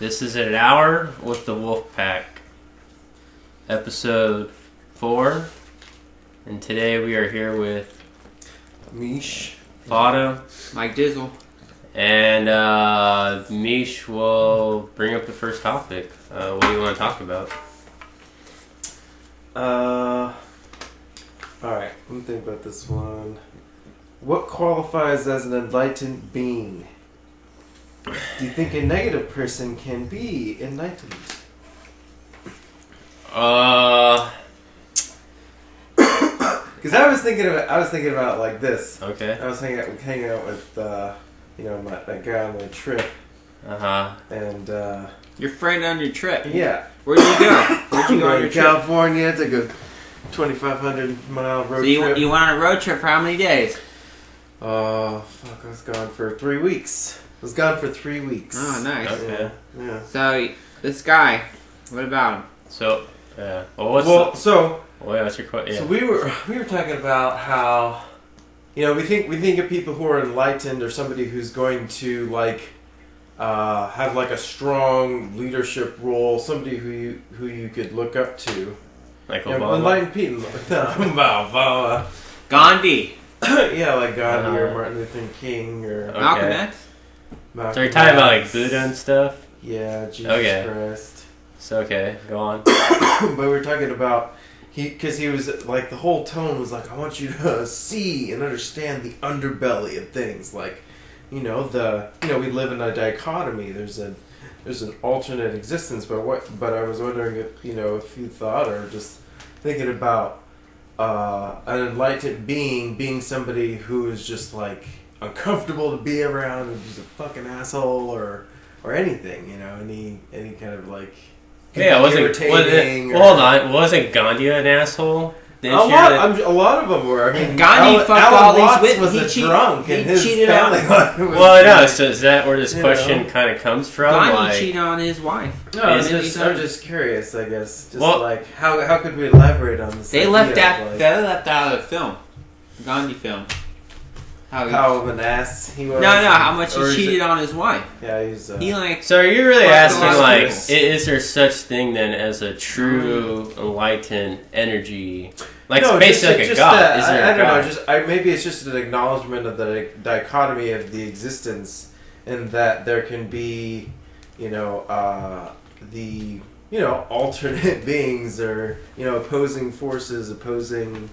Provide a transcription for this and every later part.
This is an hour with the Wolf Pack, episode 4, and today we are here with Mish, Fano, Mike Dizzle, and Mish will bring up the first topic. What do you want to talk about? Alright, let me think about this one. What qualifies as an enlightened being? Do you think a negative person can be enlightened? Because I was thinking about like this. Okay. I was hanging out with that guy on my trip. And your friend on your trip. yeah. Where'd you go? Where'd you go on your trip? California. Took a 2,500 mile road trip. You went on a road trip for how many days? Oh, fuck, I was gone for 3 weeks. Oh, nice. Okay. Yeah. So, this guy, what about him? So, yeah. Well, what's your question? Yeah. So we were talking about how, we think of people who are enlightened or somebody who's going to have like a strong leadership role, somebody who you could look up to. Like Obama? Enlightened people. Obama. Gandhi. Yeah, like Gandhi or Martin Luther King or Malcolm X. So you're talking about like Buddha and stuff? Yeah, Jesus Christ. So okay, go on. But we were talking about because he was like the whole tone was like, I want you to see and understand the underbelly of things. Like, we live in a dichotomy. There's an alternate existence. But I was wondering if you thought or just thinking about an enlightened being somebody who is just like uncomfortable to be around and just a fucking asshole or anything, any kind of like irritating. Hold on, wasn't Gandhi an asshole? A lot of them were. I mean, Gandhi fucked all these women. He was a drunk, and his cheated family on. Well, no. So is that where this question kind of comes from? Gandhi cheated on his wife. No, I'm just curious. I guess. How could we elaborate on this? They left out of the film, Gandhi film. How of an ass he was. No, how much he cheated on his wife. Yeah, he's. So are you really asking, is there such thing then as a true enlightened energy? Like, no, basically like a god. Is there I don't know. Maybe it's just an acknowledgement of the dichotomy of the existence, and that there can be, alternate beings or opposing forces, opposing.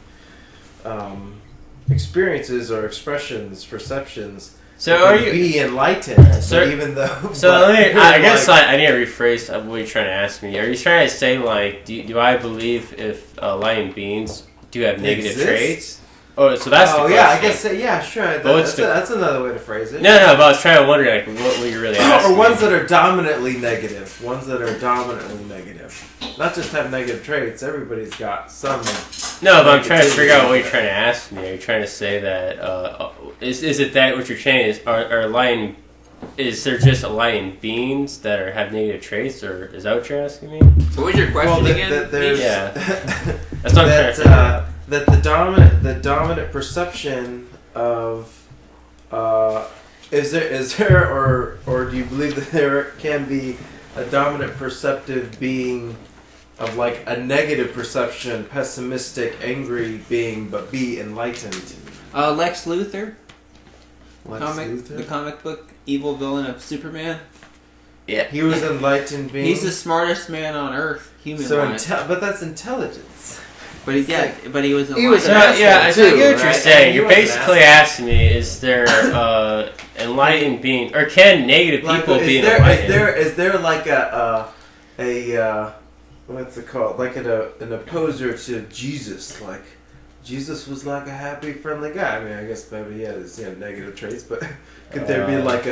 Experiences or expressions, perceptions. So are you be enlightened? So even though. I guess I need to rephrase what you're trying to ask me. Are you trying to say do I believe if enlightened beings do have negative traits? Oh, so that's the question. Yeah, I guess sure. That's another way to phrase it. No, but I was trying to wonder what you're really asking. Or ones that are dominantly negative. Not just have negative traits. Everybody's got some. No, but I'm trying to figure out what you're trying to ask me. Are you trying to say that is it that what you're saying is is there just enlightened beings that have negative traits, or is that what you're asking me? So what was your question again? Yeah, that's what I'm trying to figure out. That the dominant perception of is there or do you believe that there can be a dominant perceptive being of like a negative perception, pessimistic, angry being, but be enlightened? Lex Luthor. Luthor? The comic book evil villain of Superman. Yeah, he was an enlightened being. He's the smartest man on Earth, but that's intelligence. But he was enlightened. He was I get what you're saying. You're basically asking me, is there enlightened being, or can negative people be enlightened? Is there like a what's it called? Like an opposer to Jesus? Like Jesus was like a happy, friendly guy. I mean, I guess maybe he had his negative traits, but could there be like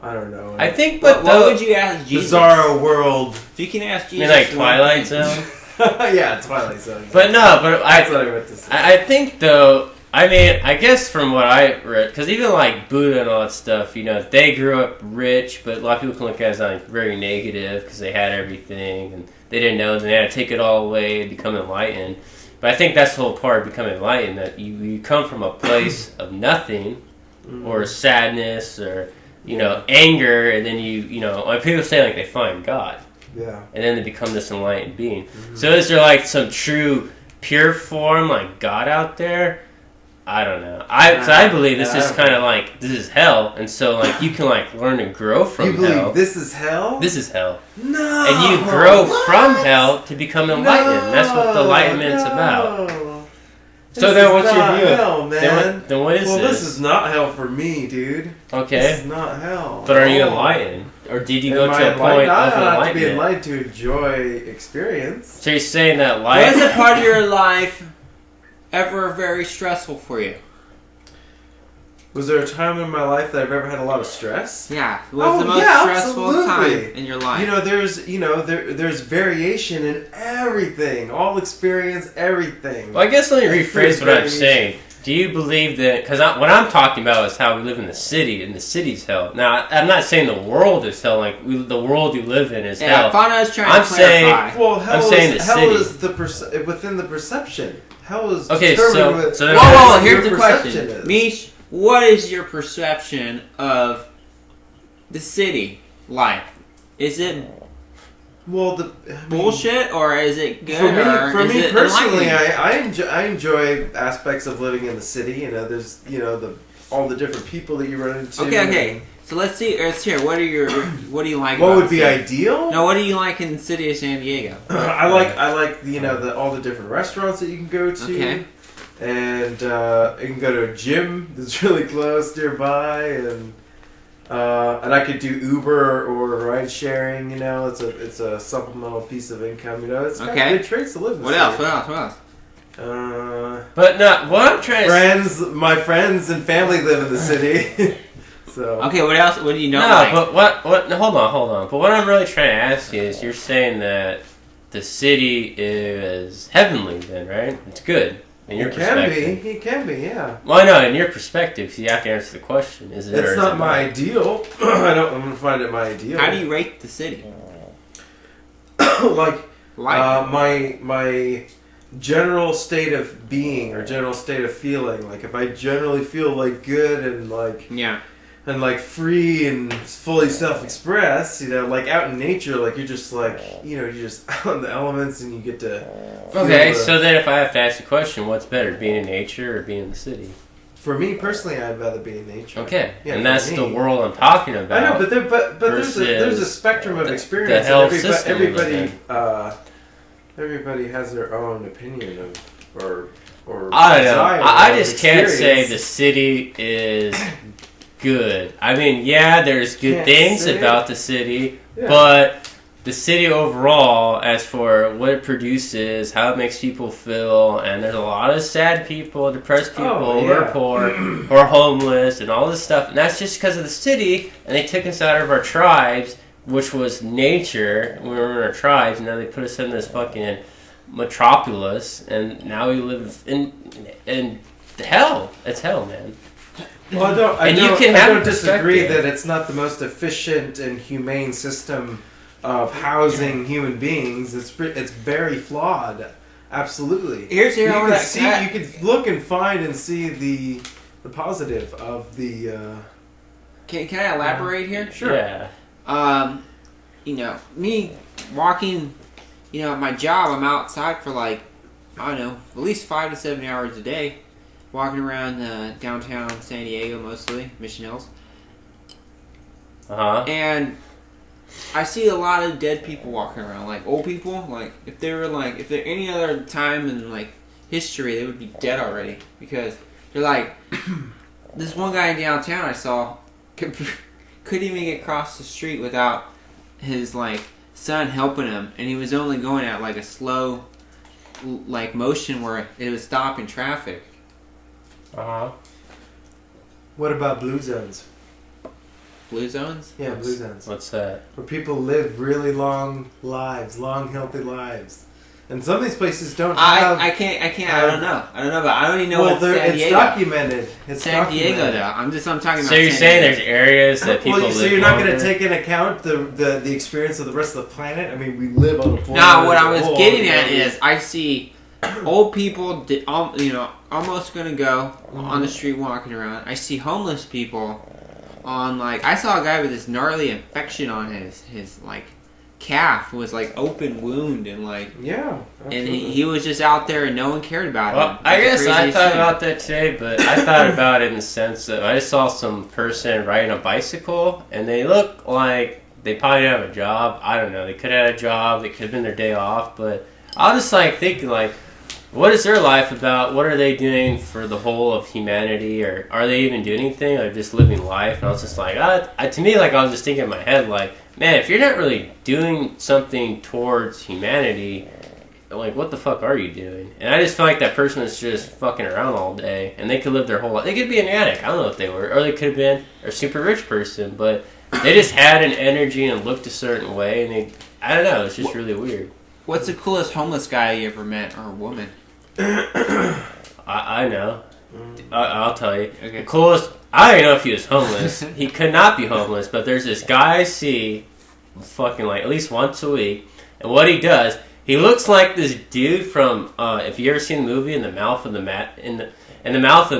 I don't know. I think, what would you ask Jesus? Bizarro world. If you can ask Jesus, you mean like Twilight Zone? Yeah, Twilight Zone. But I think though. I mean, I guess from what I read, because even like Buddha and all that stuff, they grew up rich, but a lot of people can look at it as very negative because they had everything and they didn't know, and they had to take it all away and become enlightened. But I think that's the whole part of becoming enlightened, that you come from a place of nothing or sadness or anger, and then like people say like they find God. Yeah. And then they become this enlightened being. Mm-hmm. So is there like some true pure form like God out there? I don't know. I believe this is kind of like this is hell, and so like you can like learn and grow from hell. You believe this is hell? This is hell. No. And you grow from hell to become enlightened. No, that's what the enlightenment's about. This so then, what's your view? Hell, man. Then what is this? Well, this is not hell for me, dude. Okay. This is not hell. But are you enlightened? Or did you go to a point of enlightenment? I have to be enlightened to enjoy experience. So you're saying that life... Was a part of your life ever very stressful for you? Was there a time in my life that I've ever had a lot of stress? Yeah. Was the most stressful time in your life? There's variation in everything. All experience, everything. Well, I guess let me rephrase what I'm saying. Do you believe that... Because what I'm talking about is how we live in the city, and the city's hell. Now, I'm not saying the world is hell. Like, the world you live in is hell. Yeah, Fano's trying to clarify. Hell is within the perception. Hell is determined with... Whoa, here's the question. Mish, what is your perception of the city life? Is it bullshit, or is it good? For me personally, I enjoy aspects of living in the city. There's all the different people that you run into. Okay. So let's hear. What do you like? What would be ideal? No, what do you like in the city of San Diego? I like all the different restaurants that you can go to. Okay. And you can go to a gym that's really close nearby, and I could do Uber or ride sharing. It's a supplemental piece of income. It's got good traits to live in. What else? But no, what I'm trying to my friends and family live in the city. So okay, what else? What do you know? No, but what? Hold on. But what I'm really trying to ask you is, you're saying that the city is heavenly, then, right? It's good. In your perspective. It can be, yeah. Well, I know, in your perspective, because you have to answer the question. Is it? It's not my ideal. I'm going to find it my ideal. How do you rate the city? My general state of being or general state of feeling. Like, if I generally feel like good and like free and fully self-expressed, like out in nature, like you're just like, you're just out in the elements and you get to... Okay, so then if I have to ask the question, what's better, being in nature or being in the city? For me personally, I'd rather be in nature. Okay, yeah, and that's the world I'm talking about. I know, but there's a spectrum of experience. The health system. Everybody has their own opinion or I don't know. I just can't say the city is good. I mean, yeah, there's good things about the city, but the city overall, as for what it produces, how it makes people feel, and there's a lot of sad people, depressed people, who are poor, or homeless, and all this stuff, and that's just because of the city, and they took us out of our tribes, which was nature. We were in our tribes, and now they put us in this fucking metropolis, and now we live in hell. It's hell, man. Well, I don't disagree that it's not the most efficient and humane system of housing human beings. It's very flawed. Absolutely. You could look and find and see the positive of the. Can I elaborate here? Sure. Yeah. Me walking, my job, I'm outside for at least 5 to 7 hours a day. Walking around downtown San Diego, mostly Mission Hills, and I see a lot of dead people walking around, like old people. Like if they're any other time in history, they would be dead already, because they're like this one guy in downtown I saw couldn't even get across the street without his son helping him, and he was only going at a slow motion where it was stopping traffic. What about blue zones? Blue zones? Yeah, blue zones. What's that? Where people live really long lives, long healthy lives, and some of these places don't have. I don't know, but I don't even know what San Diego. It's documented. It's San Diego, though. I'm talking about. So you're saying there's areas that people live. So you're not going to take into account the experience of the rest of the planet? I mean, we live on a planet. No, what I was getting at is I see old people, almost gonna go on the street walking around. I see homeless people on like I saw a guy with this gnarly infection on his like calf. It was like open wound and like and he was just out there and no one cared about him. I guess I thought about that today, but I thought about it in the sense that I just saw some person riding a bicycle and they look like they probably didn't have a job. I don't know. They could have had a job. It could have been their day off, but I was just like thinking like, what is their life about? What are they doing for the whole of humanity? Or are they even doing anything? Or just living life? And I was just like, to me, like I was just thinking in my head, like, man, if you're not really doing something towards humanity, like, what the fuck are you doing? And I just feel like that person is just fucking around all day. And they could live their whole life. They could be an addict. I don't know what they were. Or they could have been a super rich person. But they just had an energy and looked a certain way. And I don't know. It's just really weird. What's the coolest homeless guy you ever met, or woman? I know. I'll tell you. Okay. The coolest. I don't even know if he was homeless. He could not be homeless, but there's this guy I see fucking like at least once a week, and what he does, he looks like this dude from if you ever seen the movie In the Mouth of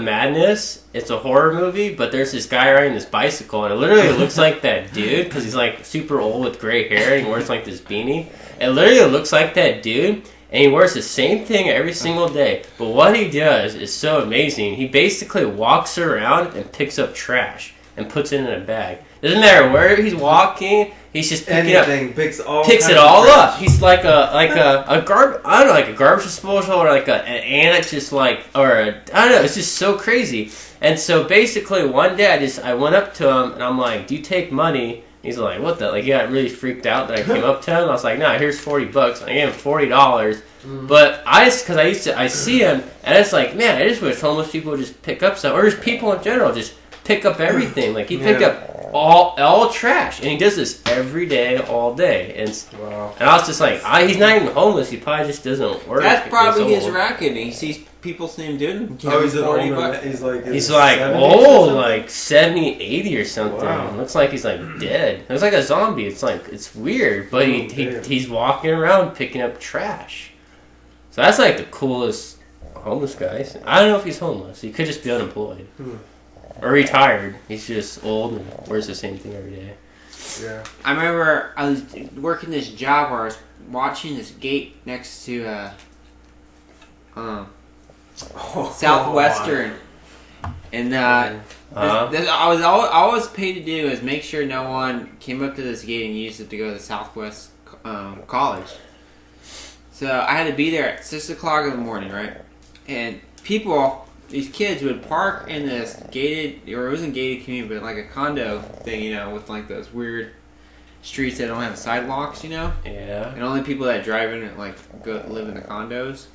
Madness. It's a horror movie, but there's this guy riding this bicycle, and it literally looks like that dude because he's like super old with gray hair and he wears like this beanie. It literally looks like that dude. And he wears the same thing every single day. But what he does is so amazing. He basically walks around and picks up trash and puts it in a bag. Doesn't matter where he's walking. He's just picking picks it all up. He's like a garbage disposal or like an ant, just like I don't know. It's just so crazy. And so basically one day I went up to him and I'm like, "Do you take money?" He's like, "What the?" Like, he got really freaked out that I came up to him. I was like, "Nah, here's $40." I gave him $40. But I see him, and it's like, man, I just wish homeless people would just pick up some, or just people in general, just pick up everything. Like, he picked up all trash, and he does this every day, all day. And I was just like, he's not even homeless. He probably just doesn't work. That's probably his racket. And he sees people see him doing it. He's an old $40. He's like old, like 70, 80 or something. Wow. Looks like he's like dead. Looks like a zombie. It's like, it's weird, but he's walking around picking up trash. So that's like the coolest homeless guy. I don't know if he's homeless. He could just be unemployed. Or retired. He's just old and wears the same thing every day. Yeah. I remember I was working this job where I was watching this gate next to Southwestern. And I was always paid to do is make sure no one came up to this gate and used it to go to Southwest College. So I had to be there at 6 o'clock in the morning, right? And these kids would park in this gated, or it wasn't gated community, but like a condo thing, you know, with like those weird streets that don't have sidewalks, you know? Yeah. And only people that drive in it like go live in the condos.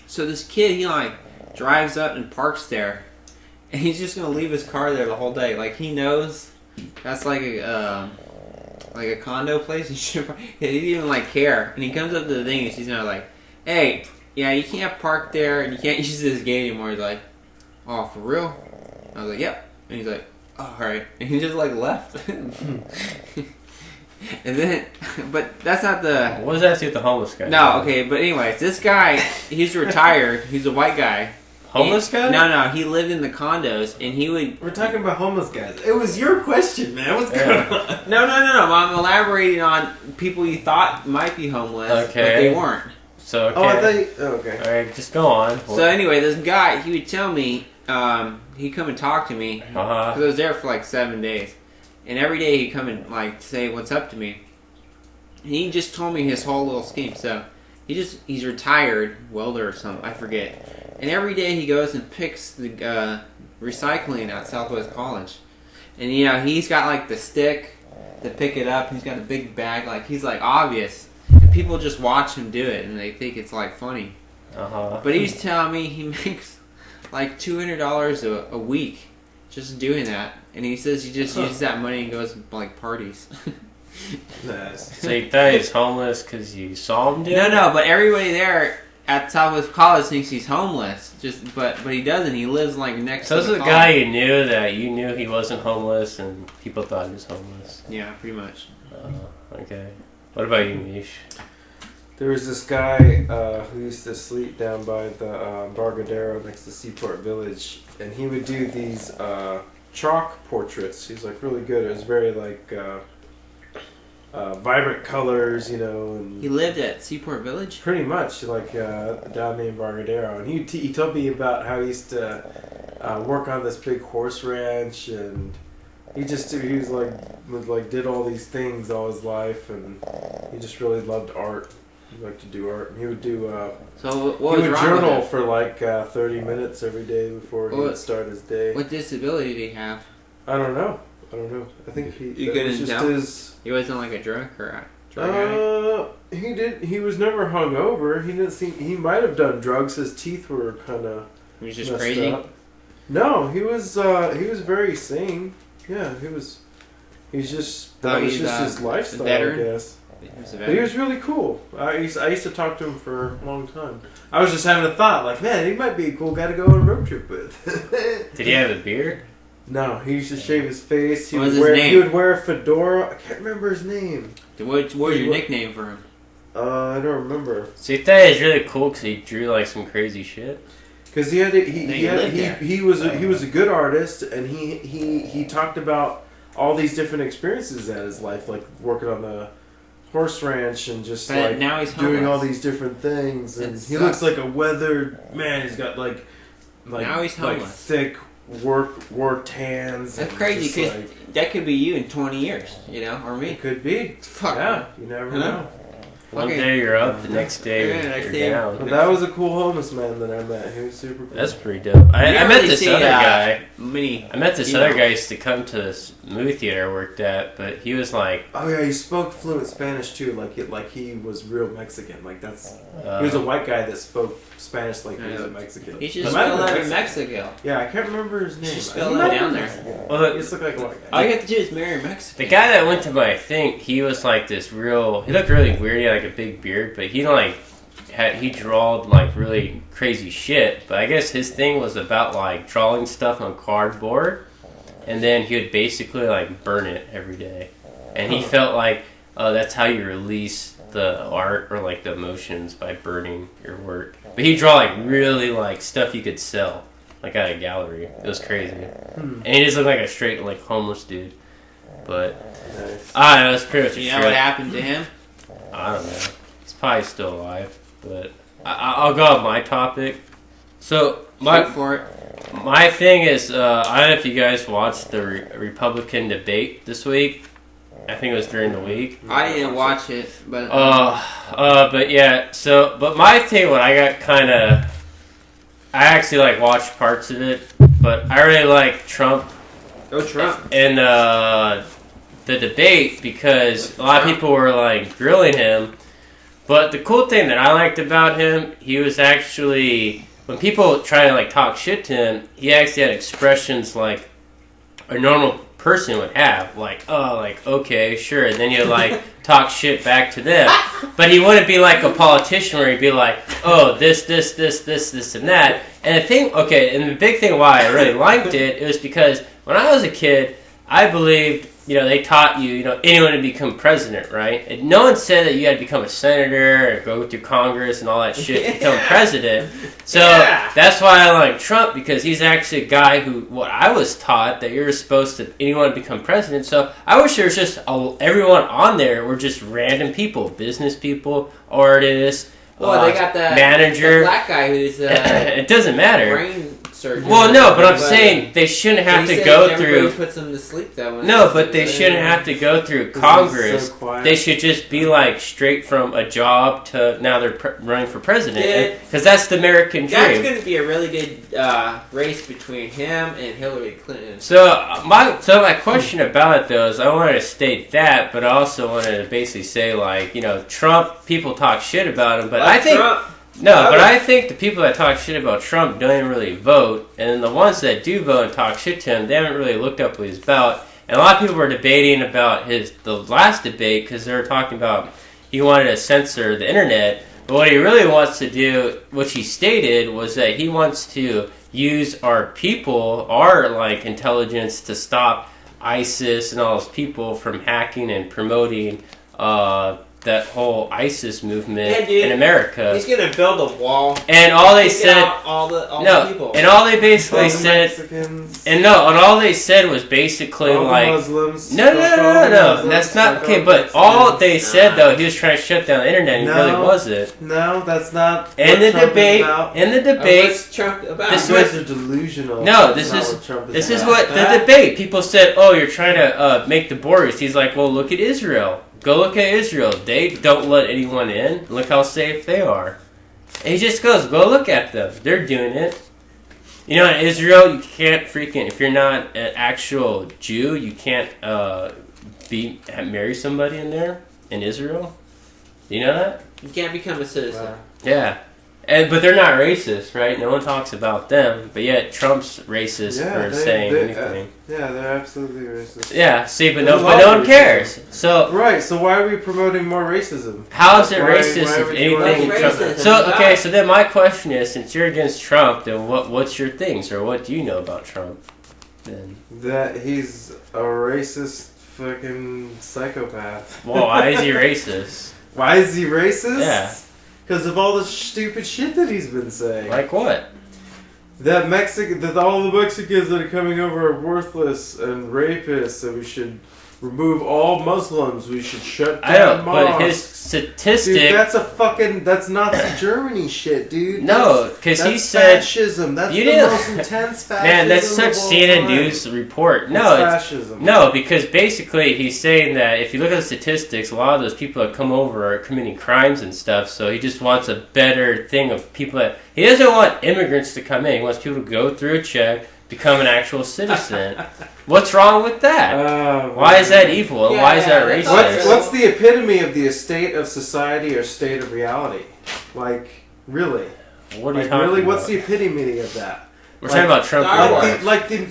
So this kid, he like drives up and parks there, and he's just gonna leave his car there the whole day. Like he knows that's like a condo place. He didn't even like care. And he comes up to the thing and he's like, "Hey, yeah, you can't park there and you can't use this gate anymore." He's like, "Oh, for real?" I was like, "Yep." And he's like, "Oh, all right." And he just like left. And then, but that's not the... What does that do with the homeless guy? No, okay, but anyways, this guy, he's retired. He's a white guy. Homeless guy? No, he lived in the condos, and he would... We're talking about homeless guys. It was your question, man. What's going on? No. I'm elaborating on people you thought might be homeless, but they weren't. So, okay. Oh, I thought okay. Alright, just go on. So anyway, this guy, he would tell me, he'd come and talk to me, because I was there for like 7 days. And every day he'd come and like say what's up to me. And he just told me his whole little scheme. So he's retired welder or something, I forget. And every day he goes and picks the recycling at Southwest College. And you know, he's got like the stick to pick it up. He's got a big bag, like he's like obvious. And people just watch him do it and they think it's like funny. But he's telling me he makes like $200 a week just doing that. And he says he just uses that money and goes to like parties. Nice. So you thought he was homeless because you saw him do it? No, but everybody there at Southwest College thinks he's homeless. But he doesn't. He lives like next to the college. So this is a guy you knew that you knew he wasn't homeless and people thought he was homeless. Yeah, pretty much. Okay. What about you, Mish? There was this guy who used to sleep down by the Bargadero next to Seaport Village, and he would do these chalk portraits. He's like really good. It was very like vibrant colors, and He lived at Seaport Village. pretty much like a guy named Bargadero. And he told me about how he used to work on this big horse ranch, and he was like did all these things all his life, and he just really loved art. He liked to do art. And he would do. So He what was would wrong journal with for like 30 minutes every day before he would start his day. him? What disability did he have? I don't know. I think You that couldn't was just tell? his. He wasn't like a drunk or a drug addict? He was never hungover. He didn't seem. He might have done drugs. His teeth were kind of. He was just crazy. Up. No, he was very sane. Yeah, he was. He's just that was just his lifestyle, I guess. But he was really cool. I used to talk to him for a long time. I was just having a thought, like, man, he might be a cool guy to go on a road trip with. Did he have a beard? No, he used to shave his face. What was his name? He would wear a fedora. I can't remember his name. What was your nickname for him? I don't remember. So you thought he was really cool because he drew like some crazy shit? Because he was a good artist, and he talked about all these different experiences in his life, like working on the horse ranch and just But like now he's doing all homeless. these different things. And It he sucks. looks like a weathered man. He's got like Now he's like homeless. thick work tans. That's and crazy just, because that could be you in 20 years, or me. it could be. Fuck. Yeah, you never know. One Okay. day you're up, the next day Yeah, next you're day- down. But that was a cool homeless man that I met. He was super cool. That's pretty dope. I met really this see, other guy. Many. I met this you other know. guy used to come to this movie theater I worked at, but he was like, Oh yeah, he spoke fluent Spanish too. Like he was real Mexican. Like he was a white guy that spoke Spanish like he was a Mexican. He should He might have spell been that in Mexico. Yeah, I can't remember his name. should spell He that might down have there. been Mexican. Well, He just looked like a white guy. All you have to do is marry Mexico. the guy that went to my thing, he was like this real. He looked really weird. He had like a big beard, but he drawed like really crazy shit. But I guess his thing was about like drawing stuff on cardboard, and then he would basically like burn it every day. And he felt like that's how you release the art or like the emotions, by burning your work. But he'd draw like really like stuff you could sell, like at a gallery. It was crazy. And he just looked like a straight like homeless dude. But Nice. I don't know, it's pretty much a You know trip. what happened to him? I don't know. He's probably still alive, but I'll go on my topic. So Shoot for it. my thing is, I don't know if you guys watched the Republican debate this week. I think it was during the week. I didn't watch it, but But yeah. So, but my thing, when I got I actually like watched parts of it, but I really like Trump go Trump. in the debate because a lot of people were like grilling him. But the cool thing that I liked about him, he was actually, when people try to like talk shit to him, he actually had expressions like a normal person would have, like, oh, like, okay, sure, and then you like talk shit back to them. But he wouldn't be like a politician where he'd be like, oh, this, and that. And the thing, okay, and the big thing why I really liked it was because when I was a kid, I believed, they taught you, anyone to become president, right? And no one said that you had to become a senator or go through Congress and all that shit to become president. So that's why I like Trump, because he's actually a guy who, what I was taught, that you're supposed to, anyone become president. So I wish there was just everyone on there were just random people, business people, artists, Well, they got the manager. the black guy who's It doesn't matter. brain surgeon. Well, no, but I'm saying they shouldn't have to go through. Puts them to sleep that way. No, but they shouldn't have to go through Congress. So quiet. They should just be like straight from a job to now they're running for president, Yeah. because that's the American That's dream. going to be a really good race between him and Hillary Clinton. So my question about it though is, I wanted to state that, but I also wanted to basically say, like, Trump, people talk shit about him, but I think Trump. but I think the people that talk shit about Trump don't even really vote, and the ones that do vote and talk shit to him, they haven't really looked up what he's about. And a lot of people were debating about the last debate, because they were talking about he wanted to censor the internet, but what he really wants to do, which he stated, was that he wants to use our people, our like intelligence, to stop ISIS and all those people from hacking and promoting that whole ISIS movement Yeah, dude. in America. He's gonna build a wall. And all they Kick said, out all the people. and all they basically All the said, Mexicans, and all they said was basically all the like, Muslims, no, fuck all the Muslims, that's not fuck okay. all But the all Mexicans. they said though, he was trying to shut down the internet. And he really No. wasn't. No, that's not. In what the Trump is debate, about. What's Trump about? This You was- guys are delusional. No, That's this not is- what Trump This is about. what the debate. People said, "Oh, you're trying to make the borders." He's like, "Well, look at Israel. Go look at Israel. They don't let anyone in. Look how safe they are." And he just goes, "Go look at them. They're doing it." You know, in Israel, you can't freaking if you're not an actual Jew, you can't marry somebody in there in Israel. Do you know that? You can't become a citizen. Wow. Yeah. But they're not racist, right? No one talks about them. But yet Trump's racist for saying anything. Yeah, they're absolutely racist. Yeah, see, but There's no a lot of one cares. So Right, so why are we promoting more racism? how is it Why racist if would you anything? want Trump? racist? So okay, so then my question is, since you're against Trump, then what's your things, or what do you know about Trump? Then That he's a racist fucking psychopath. well, why is he racist? Why is he racist? Yeah. Because of all the stupid shit that he's been saying. Like what? That all the Mexicans that are coming over are worthless and rapists, and we should remove all Muslims. We should shut down I don't. mosques. But his statistic. Dude, that's Nazi Germany shit, dude. No, because he That's said. fascism. That's You the didn't- most intense fascism. Man, that's such of all CNN time. News report. That's No, it's fascism. no, because basically he's saying that if you look at the statistics, a lot of those people that come over are committing crimes and stuff. So he just wants a better thing of people that he doesn't want immigrants to come in. He wants people to go through a check, become an actual citizen. What's wrong with that? Why is that evil? And why is that Yeah, racist? What's the epitome of the state of society or state of reality? Like, really? What are you Like, talking really? about? What's the epitome of that? We're talking about Trump. Star War. Wars.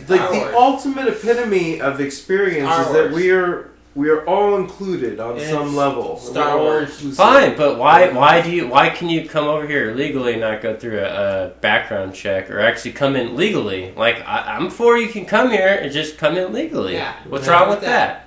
The Wars. ultimate epitome of experience Star is that Wars. we are all included on It's some level. Star We're all Wars. inclusive. Fine, but why can you come over here illegally and not go through a background check, or actually come in legally? Like I'm for you can come here and just come in legally. Yeah. What's Yeah. wrong with that?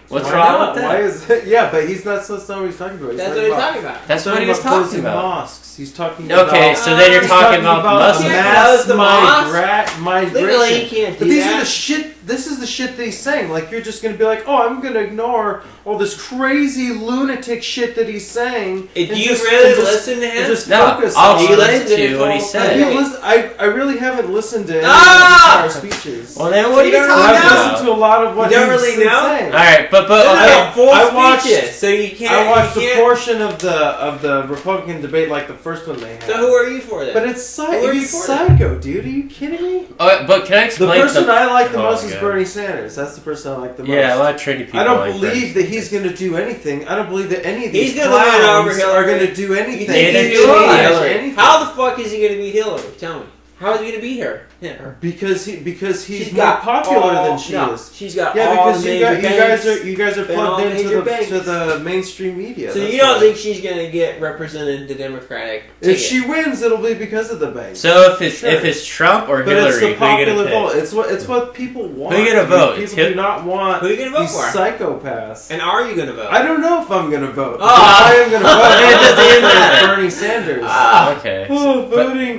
What's Why wrong not? with Why that? is it? Yeah, but he's not. That's not what he's talking about. That's what he's talking about. That's what he was talking closing about. mosques. He's talking about. Okay, so then you're He's talking about Muslims. Yeah, mass the mosque. migration. Legally, you can't do But these that. are the shit. This is the shit that he's saying. Like you're just gonna be like, oh, I'm gonna ignore all this crazy lunatic shit that he's saying. Do and you just- really and just- listen to and him? just No, focus I'll on you listen listen to to what he full- said. I really haven't listened to any Ah! of his entire speeches. Well, then what are You you don't talking I've know. about? listened to a lot of what You don't he's really been know? saying. All right, but Those okay. are full I watched- speeches, so you can't. I watched you a can't- portion of the Republican debate, like the first one they had. So who are you for then? But it's Who are you he's for psycho, dude. Are you kidding me? But can I The explain person I like the Oh, most is God. Bernie Sanders. That's the person I like the most. Yeah, a lot of trendy people. I don't like believe Bernie. that he's going to do anything. I don't believe that any of these He's gonna win over clowns Hillary. are going to do You anything. think Neither he's do gonna beat I. Hillary? Anything. How the fuck is he gonna beat Hillary? Tell me. How is he gonna beat her? Because he's She's more got popular all- than she no, is. She's got Yeah, all because the you major guys banks. are And all plugged major into banks. the mainstream media. So That's you don't why. think she's gonna get represented the Democratic If ticket? she wins, it'll be because of the banks. So if it's Sure. if it's Trump or But Hillary, it's the who are you popular gonna vote. pick? It's what people want. Who you gonna vote? People Hit- do not want Who are you gonna vote these for? psychopaths. And are you gonna vote? I don't know if I'm gonna vote. Oh. If I am gonna vote. It doesn't even I'm matter. Bernie Sanders. Okay. Oh,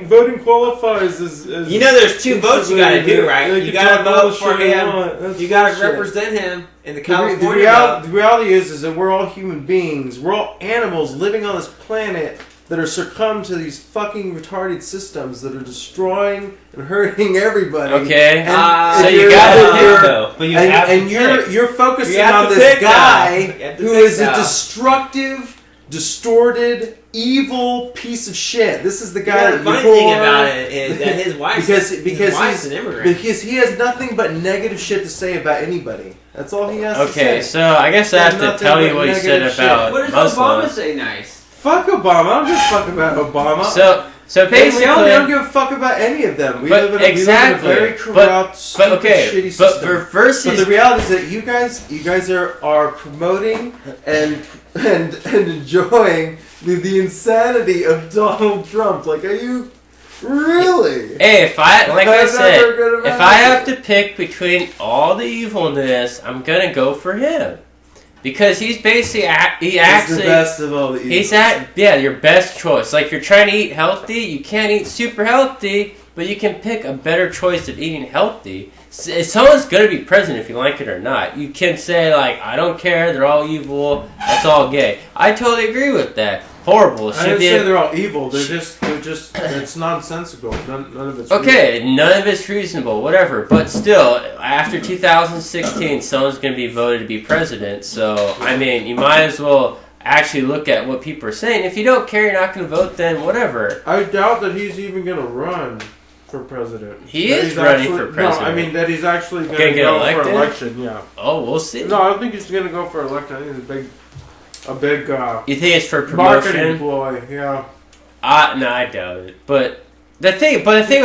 voting qualifies as You know, there's two votes you gotta do, right? They You can gotta talk all vote the for shit they him. want. That's You gotta bullshit. represent him in the The California vote. reality is that we're all human beings. We're all animals living on this planet that are succumbed to these fucking retarded systems that are destroying and hurting everybody. Okay. And So you you're- gotta you're- pick though. But you have to and pick. you're focusing You have on to this pick now. guy You have to who pick is a now. destructive, distorted, evil piece of shit. This is the guy Yeah, that the funny you thing whore- about it is that his wife, because his wife's he's an immigrant. because he has nothing but negative shit to say about anybody. That's all he has to Okay, say. so I guess I There's have to nothing tell you but what he said negative shit. about What does Muslims. Obama say nice? Fuck Obama. I don't give a fuck about Obama. So basically, we don't give a fuck about any of them. We But live in a exactly. very But- corrupt, stupid, okay, shitty but system. for versus But the reality is that you guys are promoting and enjoying the insanity of Donald Trump. Like, are you really? Hey, if I like I That's said, never gonna if I happen. have to pick between all the evilness, I'm gonna go for him. Because he's basically he He's the best of all the evils. Your best choice. Like, you're trying to eat healthy, you can't eat super healthy, but you can pick a better choice of eating healthy. Someone's going to be president if you like it or not. You can say, like, I don't care, they're all evil, that's all gay. I totally agree with that. Horrible. I didn't say they're all evil. They're just. It's nonsensical. None of it's okay. None of it's reasonable. Whatever. But still, after 2016, someone's going to be voted to be president. So I mean, you might as well actually look at what people are saying. If you don't care, you're not going to vote. Then whatever. I doubt that he's even going to run for president. He is running for president. No, I mean that he's actually going to go elected? for election. Yeah. Oh, we'll see. No, I don't think he's going to go for election. I think it's a big. You think it's for promotion? Marketing ploy, yeah. No, I doubt it. But the thing was, it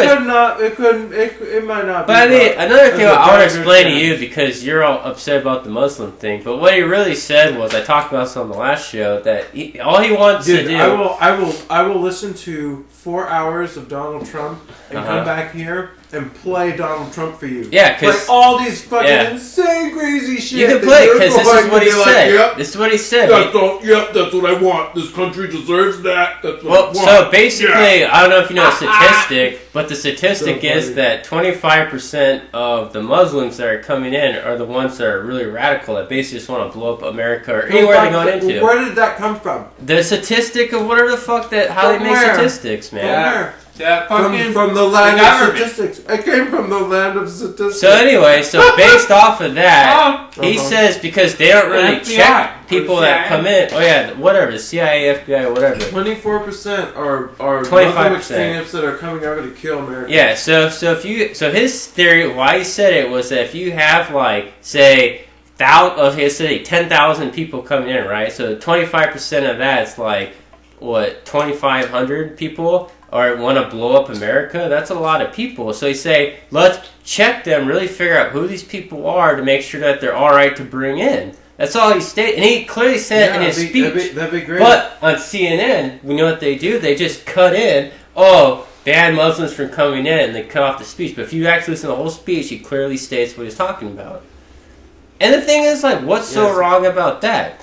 might not. But I mean, another thing I want to explain to you, because you're all upset about the Muslim thing. But what he really said was, I talked about this on the last show, that all he wants to do. I will listen to 4 hours of Donald Trump and come back here and play Donald Trump for you. Yeah, because all these fucking insane, crazy shit. You can play it because this is what he said. Yep, this is what he said. That's what I want. This country deserves that. That's what I want. So basically, I don't know if you know a statistic, but the statistic is that 25% of the Muslims that are coming in are the ones that are really radical, that basically just want to blow up America or anywhere they're going into. Where did that come from? The statistic of whatever the fuck how they make statistics, man. Yeah. From the land of statistics. It came from the land of statistics. So anyway, based off of that, he says because they don't really check people that come in. Oh yeah, whatever, the CIA, FBI, whatever. 24% are Muslim extremists that are coming over to kill Americans. Yeah, so his theory, why he said it, was that if you have like say 10,000 people coming in, right? So 25% of that's like what, 2,500 people. Or want to blow up America, that's a lot of people. So he say, let's check them, really figure out who these people are to make sure that they're all right to bring in. That's all he stated. And he clearly said in his speech. That'd be great. But on CNN, we know what they do. They just cut in, ban Muslims from coming in, and they cut off the speech. But if you actually listen to the whole speech, he clearly states what he's talking about. And the thing is, like, what's so wrong about that?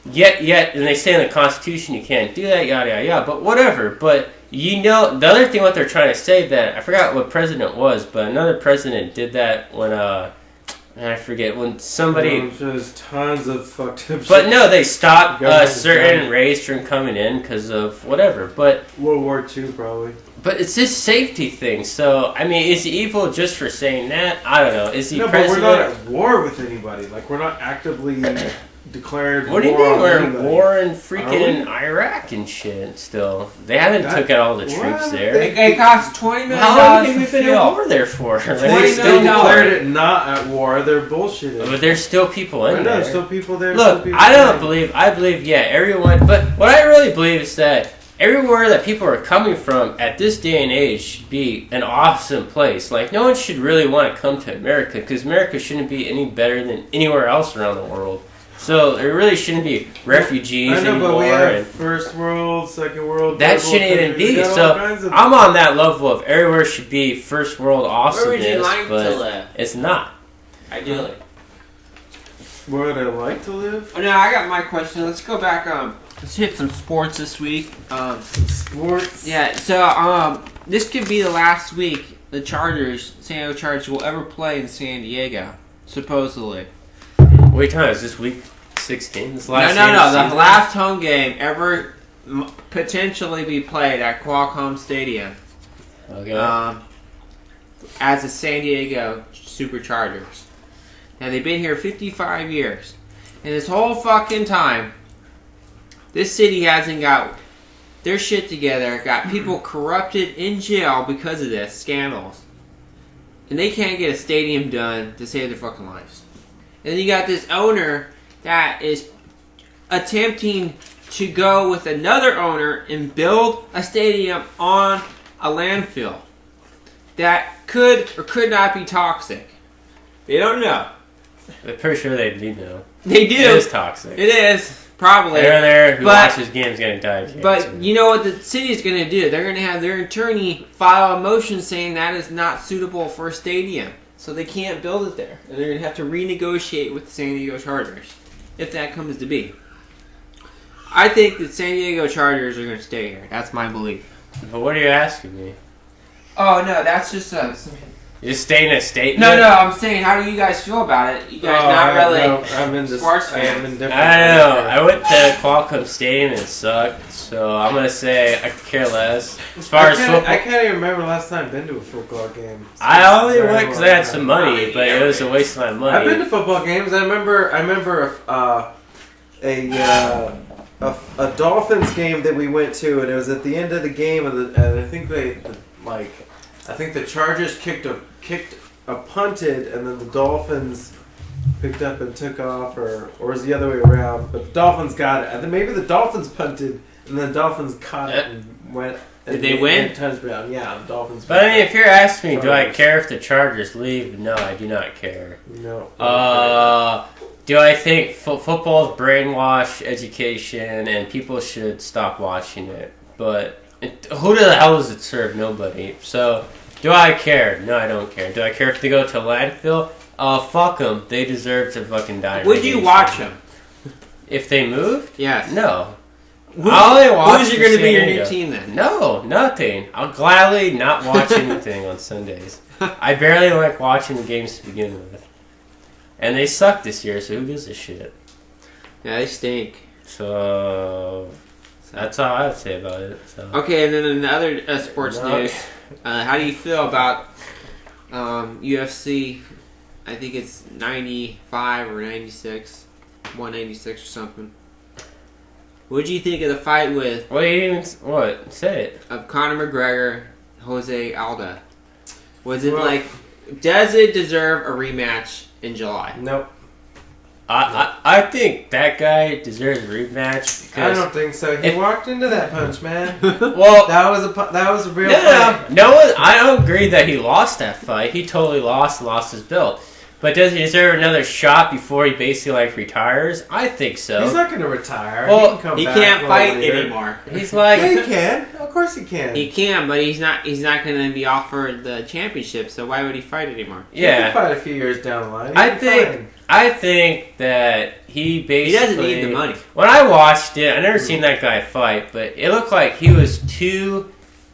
Yet, and they say in the Constitution you can't do that, yada, yada, yada. But whatever. But you know, the other thing what they're trying to say, that I forgot what president was, but another president did that when I forget when somebody. There's tons of fucked up. But no, they stopped a certain race from coming in because of whatever. But World War II probably. But it's this safety thing. So I mean, is he evil just for saying that? I don't know. Is he president? But we're not at war with anybody. Like, we're not actively declared war. What do you mean we're in war in freaking Iraq and shit still? They haven't took out all the troops there. It costs $20 million. How long have we been in war there for? They still declared it not at war. They're bullshitting. But there's still people in there. There's still people there. Look, I believe, everyone, but what I really believe is that everywhere that people are coming from at this day and age should be an awesome place. Like, no one should really want to come to America, because America shouldn't be any better than anywhere else around the world. So there really shouldn't be refugees anymore. But we have first world, second world. That shouldn't even be. So I'm on that level of everywhere should be first world awesomeness. Where would you like to live? It's not. Ideally. Where would I like to live? Oh, no, I got my question. Let's go back. Let's hit some sports this week. Sports. Yeah. So this could be the last week the San Diego Chargers will ever play in San Diego, supposedly. Wait, time is this week 16? This last No. The last home game ever potentially be played at Qualcomm Stadium. Okay. As the San Diego Superchargers. Now, they've been here 55 years. And this whole fucking time, this city hasn't got their shit together, got people corrupted in jail because of this, scandals. And they can't get a stadium done to save their fucking lives. And then you got this owner that is attempting to go with another owner and build a stadium on a landfill that could or could not be toxic. They don't know. I'm pretty sure they do know. They do. It is toxic. It is. Probably. Everyone there who watches games going to die. But you know what the city is going to do? They're going to have their attorney file a motion saying that is not suitable for a stadium. So they can't build it there. And they're going to have to renegotiate with the San Diego Chargers. if that comes to be. I think the San Diego Chargers are going to stay here. That's my belief. But what are you asking me? Oh, no, that's just You're staying a statement? No, I'm saying, how do you guys feel about it? You guys not really I'm in sports fans. I'm indifferent. I don't know. I went to Qualcomm Stadium and it sucked, so I'm going to say I could care less. As far as football... I can't even remember the last time I've been to a football game. I only went because I had some money, but it was a waste of my money. I've been to football games. I remember a Dolphins game that we went to, and it was at the end of the game, and I think the Chargers kicked a punted, and then the Dolphins picked up and took off, or it was the other way around. But the Dolphins got it. I think maybe the Dolphins punted, and the Dolphins caught it and went. Did they win? Touchdown. Yeah, the Dolphins. But I mean, if you're asking me, do I care if the Chargers leave? No, I do not care. No. Do I think football is brainwash education and people should stop watching it? But who the hell does it serve? Nobody. So, do I care? No, I don't care. Do I care if they go to landfill? Fuck them. They deserve to fucking die. Would you watch them? If they moved? Yes. No. I'll only watch. Who's going to be your new team then? No, nothing. I'll gladly not watch anything on Sundays. I barely like watching the games to begin with. And they suck this year, so who gives a shit? Yeah, they stink. So that's all I would say about it. So. Okay, and then another sports news. How do you feel about UFC? I think it's 95 or 96, 196 or something. What did you think of the fight with? What? Say it. Of Conor McGregor, Jose Aldo. Was it does it deserve a rematch in July? Nope. I think that guy deserves a rematch. I don't think so. He walked into that punch, man. Well, that was a real fight. No one. I don't agree that he lost that fight. He totally lost his belt. But does he deserve another shot before he basically retires? I think so. He's not going to retire. Well, he can't fight anymore. He's like, yeah, he can. Of course he can. He can, but he's not going to be offered the championship. So why would he fight anymore? Yeah, he can fight a few years down the line. I think that he basically... He doesn't need the money. When I watched it, I never seen that guy fight, but it looked like he was too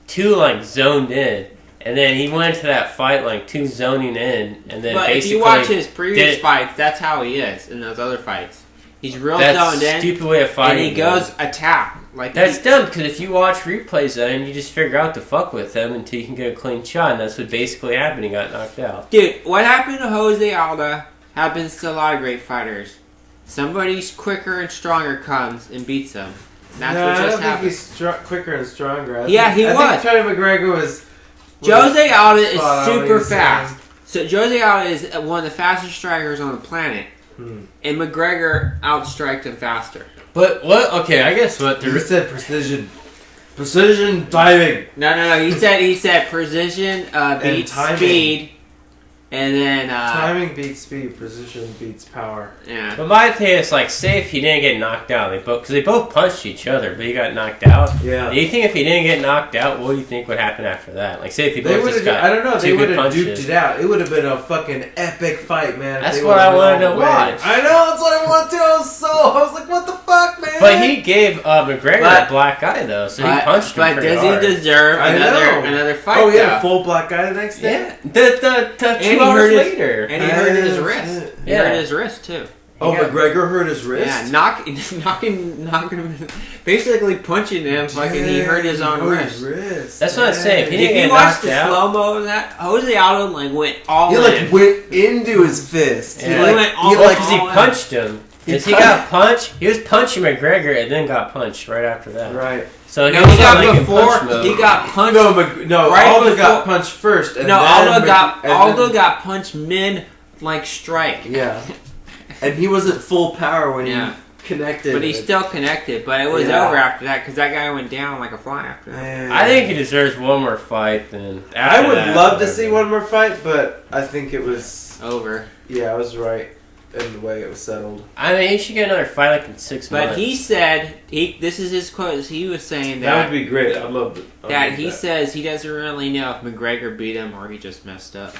zoned in. And then he went to that fight too zoning in, and then but basically... if you watch his previous fights, that's how he is in those other fights. He's real zoned in. That's a stupid way of fighting. And he goes attack. That's dumb, because if you watch replays of him, you just figure out to fuck with him until you can get a clean shot, and that's what basically happened. He got knocked out. Dude, what happened to Jose Aldo happens to a lot of great fighters. Somebody's quicker and stronger comes and beats them. That's what just happened. I think he's quicker and stronger. He was. I think Conor McGregor was... Jose Aldo is super fast. So Jose Aldo is one of the fastest strikers on the planet. And McGregor outstriked him faster. But what? Okay, I guess what... He said precision. Precision diving. No. He said precision beats speed. And then... timing beats speed. Precision beats power. Yeah. But my thing is, say if he didn't get knocked out, because they both punched each other, but he got knocked out. Yeah. Do you think if he didn't get knocked out, what do you think would happen after that? Say if he both just got I don't know. They would have punches. duked it out. It would have been a fucking epic fight, man. That's what I wanted to watch. I know. That's what I wanted to. I was like, what the fuck, man? But he gave McGregor a black eye, though, so he punched him pretty hard. But does he deserve another fight? Oh, he had a full black eye the next day? Yeah. The 2 hours later. And he hurt his wrist. He hurt his wrist, too. McGregor hurt his wrist? Yeah, knocking him, basically punching him, he hurt his own wrist. That's what I'm saying. If you watch the slow-mo of that, Jose Aldo, went all in. He, went into his fist. Yeah. He went all in. Because he punched him. Because he got punched. He was punching McGregor and then got punched right after that. Right. So he got punched. No, right Aldo before, got punched first. And Aldo got punched strike. Yeah. And he wasn't full power when he connected. But he still connected. But it was over after that because that guy went down like a fly after that. I think he deserves one more fight. I would love to see one more fight, but I think it was over. Yeah, I was right in the way it was settled. I mean, he should get another fight in 6 months. But he said, this is his quote, he was saying that would be great. I'd love it. He says he doesn't really know if McGregor beat him or he just messed up.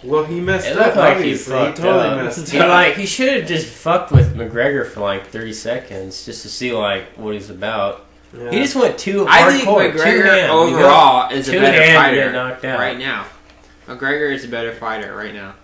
Well, he messed It up. looked like Obviously, he he totally up. messed up. He should have just fucked with McGregor for like 30 seconds just to see like what he's about. Yeah. He just went too hardcore. I think McGregor overall is a better fighter knocked out. right now. McGregor is a better fighter right now.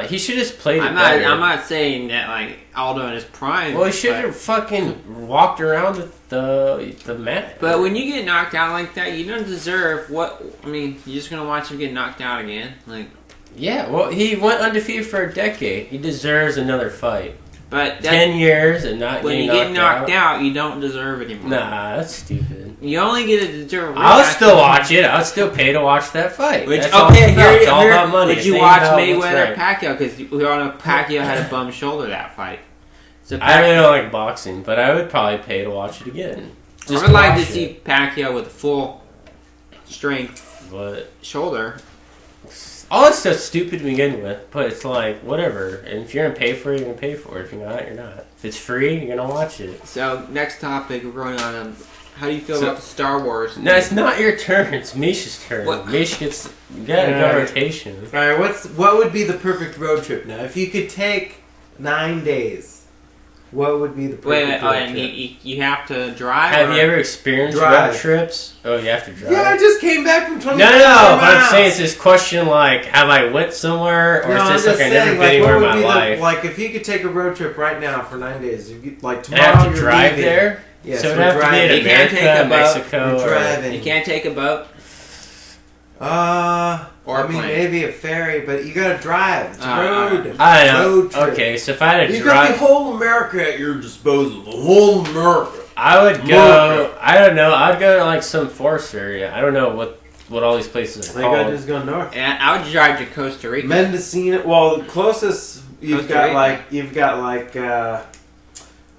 He should have played it I'm better. not saying that like Aldo in his prime. Well, he should have fucking walked around the mat. But when you get knocked out like that, you don't deserve what. I mean, you're just gonna watch him get knocked out again, like. Yeah, well, he went undefeated for a decade. He deserves another fight. But 10 years and not when getting you get knocked out, out, you don't deserve it anymore. Nah, that's stupid. You only get to deserve. I'll still watch it. I'll still pay to watch that fight. It's all about money. Would you watch Mayweather Pacquiao? Because we all know Pacquiao had a bum shoulder that fight. So I really don't like boxing, but I would probably pay to watch it again. I would like to see Pacquiao with full strength shoulder. All that stuff's stupid to begin with, but it's like, whatever. And if you're going to pay for it, you're going to pay for it. If you're not, you're not. If it's free, you're going to watch it. So, next topic, we're going on, how do you feel about the Star Wars? No, it's not your turn. It's Mish's turn. What? Mish gets, you gotta go rotation. Alright, what would be the perfect road trip now? If you could take 9 days, what would be the perfect road and trip? you have to drive? Have you ever experienced road trips? Oh, you have to drive? Yeah, I just came back from 20 No, but I'm saying it's this question like, have I went somewhere, or is this like I've never been anywhere in my life? Like, if you could take a road trip right now for 9 days, like tomorrow tomorrow have to drive leaving. there? Yes, so it would have to be in America, Mexico, or driving. You can't take a boat? I mean, maybe a ferry, but you gotta drive. It's road. I know. Road trip. Okay, so if I had to you drive... got the whole America at your disposal. The whole America. I would go... I don't know. I'd go to like some forest area. I don't know what all these places are called. I just go north. And I would drive to Costa Rica. Mendocino. Well, the closest you've got like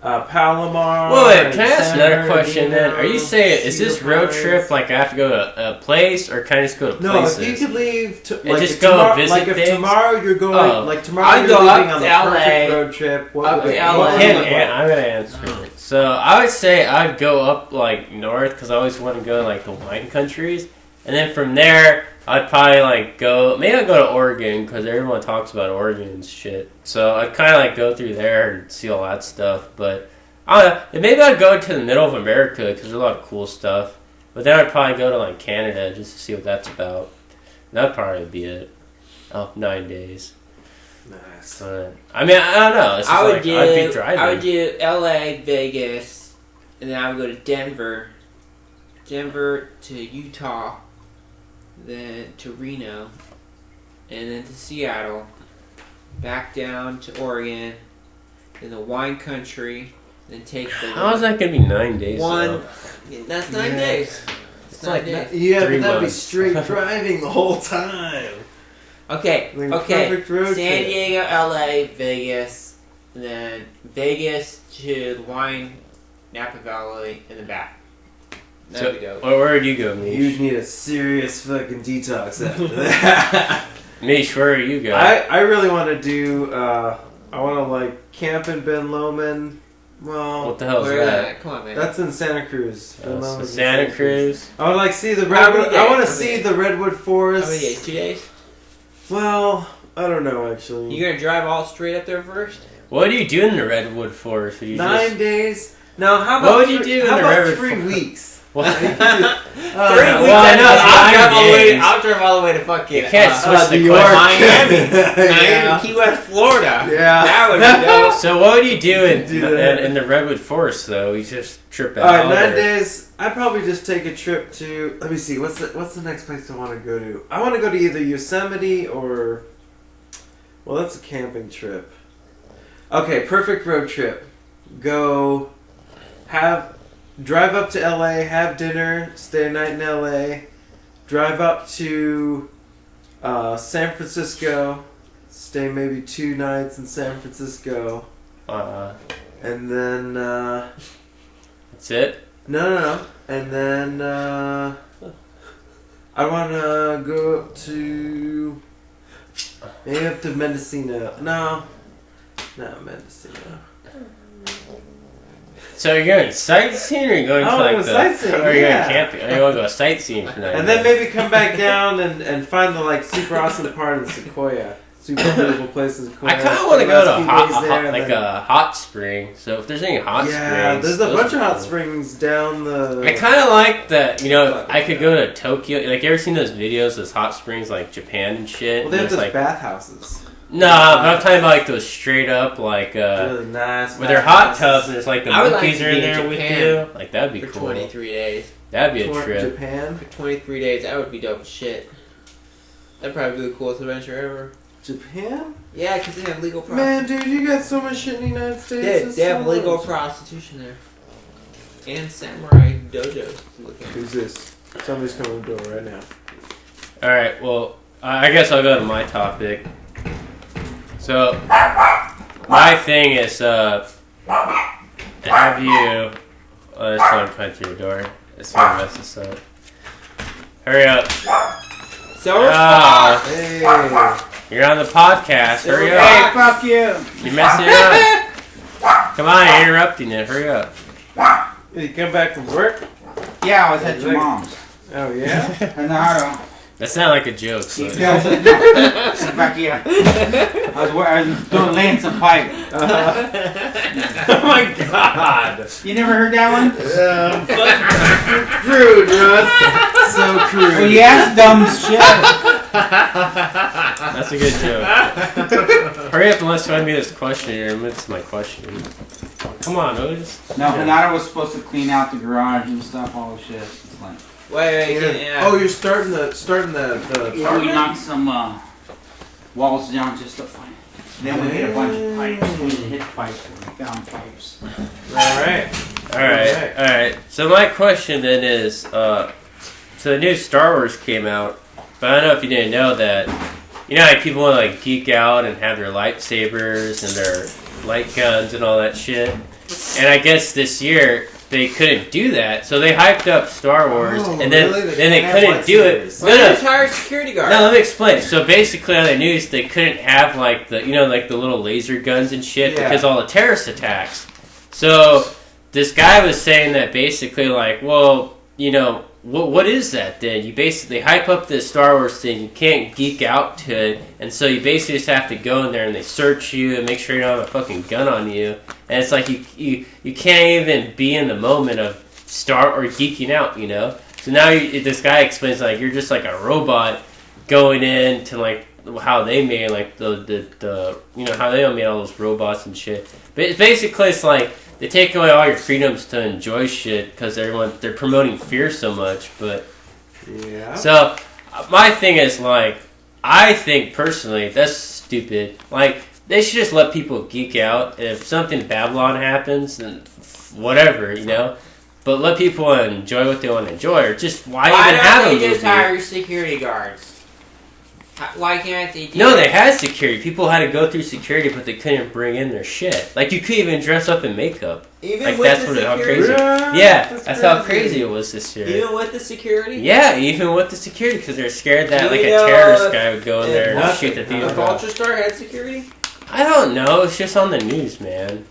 Palomar. Well, wait, can I ask another question then? Are you saying, is this road trip like I have to go to a place, or can I just go to places? No, if you could leave and just go visit like if things? tomorrow you're going, like tomorrow I'd you're go leaving up on to the LA, perfect road trip. up to LA. I'm gonna answer it. So I would say I'd go up like north because I always want to go to like the wine countries, and then from there I'd probably like maybe I'd go to Oregon because everyone talks about Oregon and shit. So I'd kind of like go through there and see all that stuff, but. I don't know. And maybe I'd go to the middle of America because there's a lot of cool stuff. But then I'd probably go to like Canada just to see what that's about. That'd probably be it. 9 days. Nice. But, I mean, I don't know. It's just I'd be driving. I would do LA, Vegas, and then I would go to Denver to Utah, then to Reno, and then to Seattle, back down to Oregon, then the wine country. Then take the How is that going to be 9 days? That's 9 days. It's 9 days. Yeah, but that'd be straight driving the whole time. Okay. Perfect road San trip. Diego, LA, Vegas, and then Vegas to the wine, Napa Valley, and then back. That'd be dope. Where would you go, Mish? You'd need a serious fucking detox after that. Mish, where are you going? I really want to do. I want to like camp in Ben Lomond. Well, what the hell is that? Come on, man. That's in Santa Cruz. So Santa Cruz. I would like see the redwood. I want to see the redwood forest. How many days? 2 days? Well, I don't know actually. You gonna drive all straight up there first? What do you do in the redwood forest? 9 days. Now, how about what would you do in the redwood 3 weeks? Well, 3 weeks. I'll drive all the way to fucking. You can't switch the New York, Miami, Key West, Florida. Yeah, that would be dope. So what would you do in the redwood forest though? You just trip out. All right, 9 days. I'd probably just take a trip to. Let me see. What's the next place I want to go to? I want to go to either Yosemite or. Well, that's a camping trip. Okay, perfect road trip. Drive up to LA, have dinner, stay a night in LA, drive up to San Francisco, stay maybe 2 nights in San Francisco, and then that's it? No. And then I want to go up to maybe up to Mendocino. No, not Mendocino. So you're going sightseeing, or you're going to like sightseeing, or you're going camping? Or you want to go sightseeing for 9 days? And then maybe come back down and find the like super awesome part of the Sequoia. super beautiful places. I kind of want to go to a hot spring. So if there's any hot springs, there's a bunch of hot springs down the. I kind of like that. You know, I could go to Tokyo. Like, you ever seen those videos, those hot springs, like Japan and shit? Well, they have those like bathhouses. Nah, but I'm talking about like those straight up like really nice. where they're hot tubs and there's like the monkeys like are in there with you. Like that'd be for cool. 23 days. That'd be a trip. Japan For 23 days, that would be dope as shit. That'd probably be the coolest adventure ever. Japan? Yeah, because they have legal prostitution. Man, dude, you got so much shit in the United States. They have legal prostitution there. And samurai dojos. Who's this? Somebody's coming to the door right now. Alright, well, I guess I'll go to my topic. So, my thing is, have you... Oh, there's someone coming through the door. It's gonna mess this up. Hurry up. So we're Hey. You're on the podcast. Hurry up. Hey, fuck you. You're messing it up. Come on, you're interrupting it. Hurry up. Did you come back from work? Yeah, I was at your mom's. Oh, yeah? In Naruto. That sounded like a joke. So. Yeah, back here. I was laying some pipe. Oh my god! You never heard that one? Crude, Russ. So crude. Well, you asked dumb shit. That's a good joke. Hurry up and let's find me this question here. It's my question. Come on, Otis. No, Renato was supposed to clean out the garage and stuff, all the shit. It's like, Wait, yeah. Oh, you're starting the yeah, we knocked some walls down just to find. Then we hit a bunch of pipes. We hit pipes and we found pipes. Alright. So my question then is, so the new Star Wars came out, but I don't know if you didn't know that, you know, like people want to like geek out and have their lightsabers and their light guns and all that shit. And I guess this year they couldn't do that, so they hyped up Star Wars, and then they couldn't do it. No, entire security guard. No, let me explain. So basically, on the news, they couldn't have like the like the little laser guns and shit because all the terrorist attacks. So this guy was saying that basically, like, well, you know, what is that then? You basically hype up this Star Wars thing, you can't geek out to it, and so you basically just have to go in there and they search you and make sure you don't have a fucking gun on you. And it's like you can't even be in the moment of geeking out, you know? So now this guy explains, like, you're just like a robot going in to, like, how they made, like, the you know, how they made all those robots and shit. But basically, it's like, they take away all your freedoms to enjoy shit because they're promoting fear so much. But yeah. So my thing is, like, I think personally that's stupid. Like, they should just let people geek out. If something Babylon happens, then whatever, you know. But let people enjoy what they want to enjoy, or just why even have a movie? Why don't they just hire security guards? Why can't they do No, they had security. People had to go through security, but they couldn't bring in their shit. Like, you couldn't even dress up in makeup. Even like, with that's the how security? crazy. Yeah, that's how crazy it was this year. Even with the security? Yeah, even with the security, because they're scared that, like, a know terrorist guy would go in there and nothing. shoot the theater. The Vulture Star had security? I don't know. It's just on the news, man.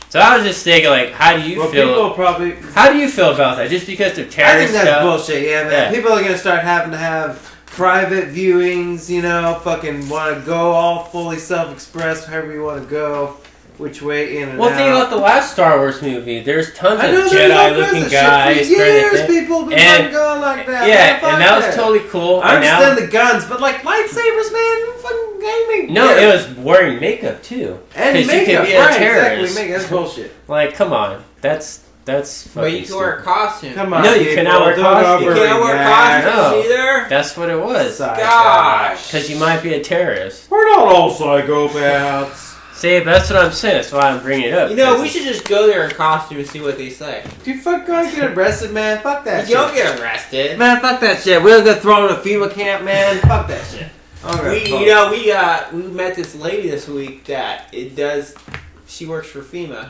So I was just thinking, like, how do you feel? How do you feel about that? Just because they're terrorist I think that's stuff? bullshit. Yeah, man. People are gonna start having to have private viewings. You know, fucking want to go all fully self-expressed, however you want to go, which way in and Well, out. think about the last Star Wars movie. There's tons of Jedi-looking Jedi-looking guys. For years, people have been fucking going like that. Yeah, man, and that was totally cool. I and understand now, the guns, but like lightsabers, man, fucking gaming. No, it was wearing makeup too. And 'Cause makeup, you could be a right? terrorist. Exactly, makeup. That's bullshit. Like, come on, that's fucking But you can wear a costume. Come on, No, you people, cannot wear don't costumes. You can't wear overreact. costumes either? That's what it was. Gosh. Because you might be a terrorist. We're not all psychopaths. See, but that's what I'm saying. That's why I'm bringing it up. You know, we should just go there in costume and see what they say. You fuck gonna get arrested, man. Fuck that You shit. don't get arrested. Man, fuck that shit. We're gonna throw in a FEMA camp, man. Fuck that shit. We met this lady this week that she works for FEMA.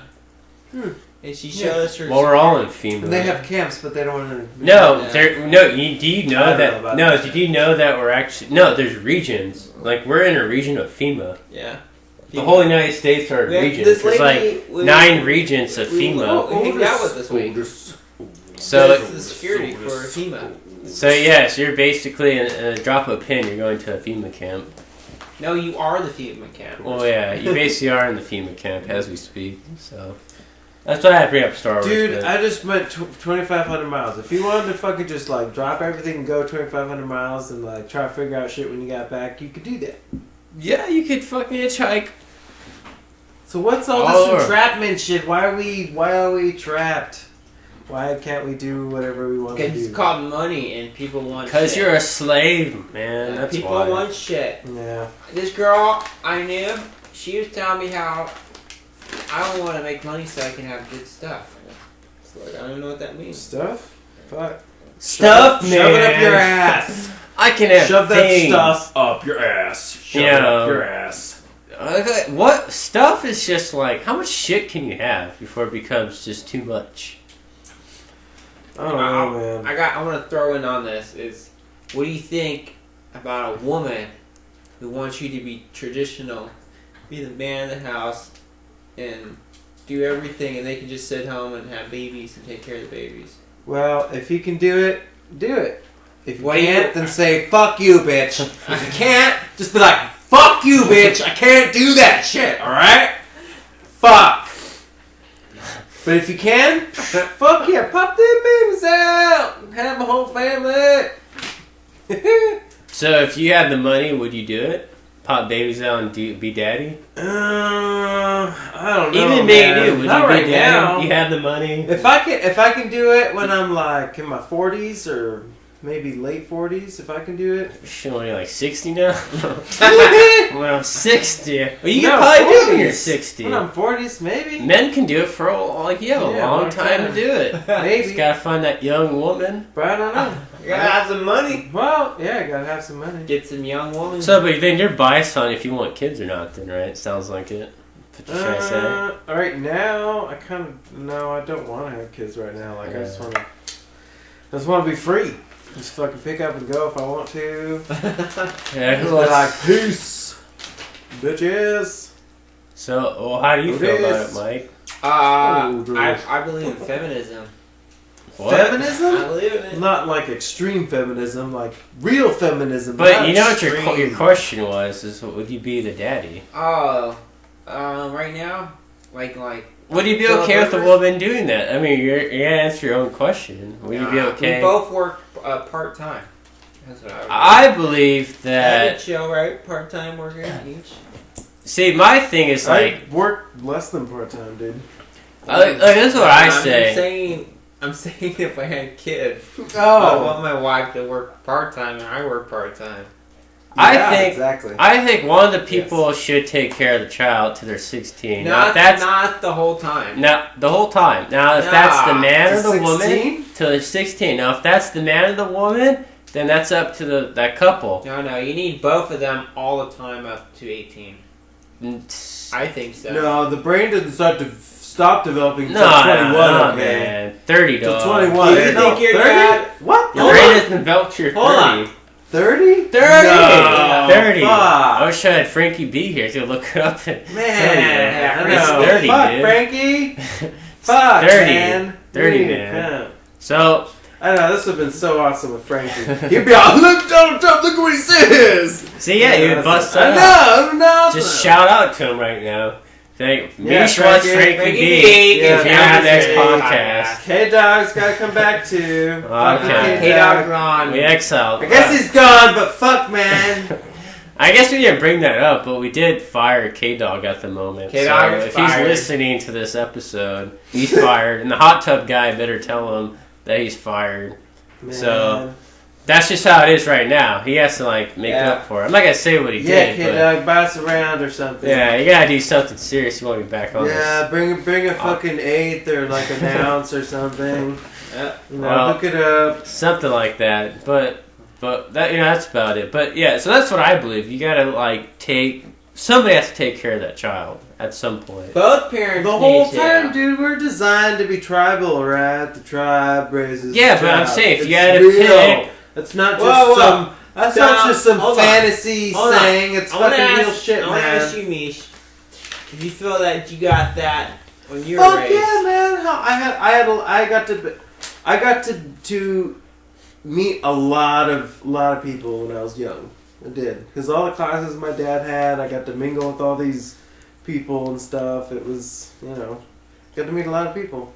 And she showed us her. Well, we're all in FEMA. They have camps, but they don't want to. No, Yeah. do you know that? No, did you know that we're actually there's regions. Like, we're in a region of FEMA. Yeah. The whole United States are regions. This There's lady, like 9 regions of FEMA. We hanged out with this week. So, This is security for FEMA. so yes, you're basically in a drop of a pin. You're going to a FEMA camp. No, you are the FEMA camp. Well, yeah, you basically are in the FEMA camp as we speak. So that's why I bring up Star Wars. Dude, but I just went 2,500 miles. If you wanted to fucking just like drop everything and go 2,500 miles and like try to figure out shit when you got back, you could do that. yeah, you could fucking hitchhike. So what's all this entrapment shit? Why are we trapped? Why can't we do whatever we want to do? Because it's called money and people want shit. Because you're a slave, man. That's people why. want shit. Yeah. This girl I knew, she was telling me how I don't want to make money so I can have good stuff. It's like, I don't know what that means. Stuff? Fuck. Stuff, man. Shove it up your ass. I can have Shove things. that stuff up your ass. Shove it up your ass. What stuff is just like, how much shit can you have before it becomes just too much? I don't know, man. I want to throw in on this is, what do you think about a woman who wants you to be traditional, be the man of the house, and do everything, and they can just sit home and have babies and take care of the babies? Well, if you can do it, do it. If you can't, then say, fuck you, bitch. If you can't, just be like, fuck you, bitch. I can't do that shit, alright? Fuck. But if you can, fuck yeah, pop them babies out. Have a whole family. So if you had the money, would you do it? Pop babies out and be daddy? I don't know. Even me, dude. Would Not you be right daddy? now. You have the money. If I can do it when I'm like in my 40s or maybe late 40s, if I can do it. Shit, only like 60 now? When I'm 60. Well, you can probably do it when you're 60. When I'm 40s, maybe. Men can do it for a long time to do it. Maybe. Just gotta find that young woman. But I don't know. You gotta have some money. Well, yeah, I gotta have some money. Get some young woman. So, but then you're biased on if you want kids or not, then, right? Sounds like it. What you trying to say? Right now, I don't want to have kids right now. Like, Yeah. I just want to be free. Just fucking pick up and go if I want to. Yeah, Just be like, peace, bitches. So, well, how do you feel about it, Mike? I believe in feminism. What? Feminism? I believe in it. Not like extreme feminism, like real feminism. But not you know what extreme. your question was, is would you be the daddy? Oh, right now, like. Would you be okay with a woman doing that? I mean, you're gonna answer your own question. Would you be okay? We both work part time. That's what I would do. I believe that. chill, right? Part time worker each. See, my thing is like. I work less than part time, dude. Like that's what I say. I'm saying if I had kids, I Oh, want my wife to work part time and I work part time. exactly. I think one of the people should take care of the child till they're 16. Not the whole time. Not the whole time. Now, if that's the man or the 16? woman, till they're 16. Now, if that's the man or the woman, then that's up to that couple. No, you need both of them all the time up to 18. I think so. No, the brain doesn't stop developing until No, 21, no, okay? man. 30, Till dog. 21. Do you think your 30? dad- What? Your brain doesn't develop till you're 30. Hold on. 30? 30! No, 30. fuck. I wish I had Frankie B here to look it up. Man, It's I know. 30, Fuck, dude. Frankie. Fuck, 30. man. 30, Yeah, man. So, I know, this would have been so awesome with Frankie. He'd be all, look, Donald Trump, look what he says. see, yeah, you would bust I up. know. Just shout out to him right now. Thank Yeah, Mish wants Frankie Frankie B. B. Yeah, If you're on the next Frankie. podcast. K-Dog's gotta come back too. Okay. K-Dog gone. We exiled. I guess he's gone, but fuck, man. I guess we didn't bring that up, but we did fire K-Dog at the moment. K-Dog so is if he's fired. listening to this episode, he's fired. And the hot tub guy better tell him that he's fired. Man. So, that's just how it is right now. He has to, like, make up for it. I'm not going to say what he Yeah, did, but... K-Dog, buy us around or something. Yeah, you gotta do something serious. You want me back on Yeah, this. bring a fucking eighth or like an ounce or something. You know, Well, hook it up. Something like that. But that, that's about it. But yeah, so that's what I believe. You gotta somebody has to take care of that child at some point. Both parents The whole need to. time, dude, we're designed to be tribal, right? The tribe raises. Yeah, the but I'm child. saying if It's you gotta real. pick, It's not just Whoa, whoa. some. That's not just some Hold on. fantasy Hold on. saying. It's I wanna fucking real ask- shit, I want to ask man. you, Mish, if you feel that you got that when you were Fuck raised. yeah, man! I got to meet a lot of people when I was young. I did. Because all the classes my dad had, I got to mingle with all these people and stuff. It was, got to meet a lot of people.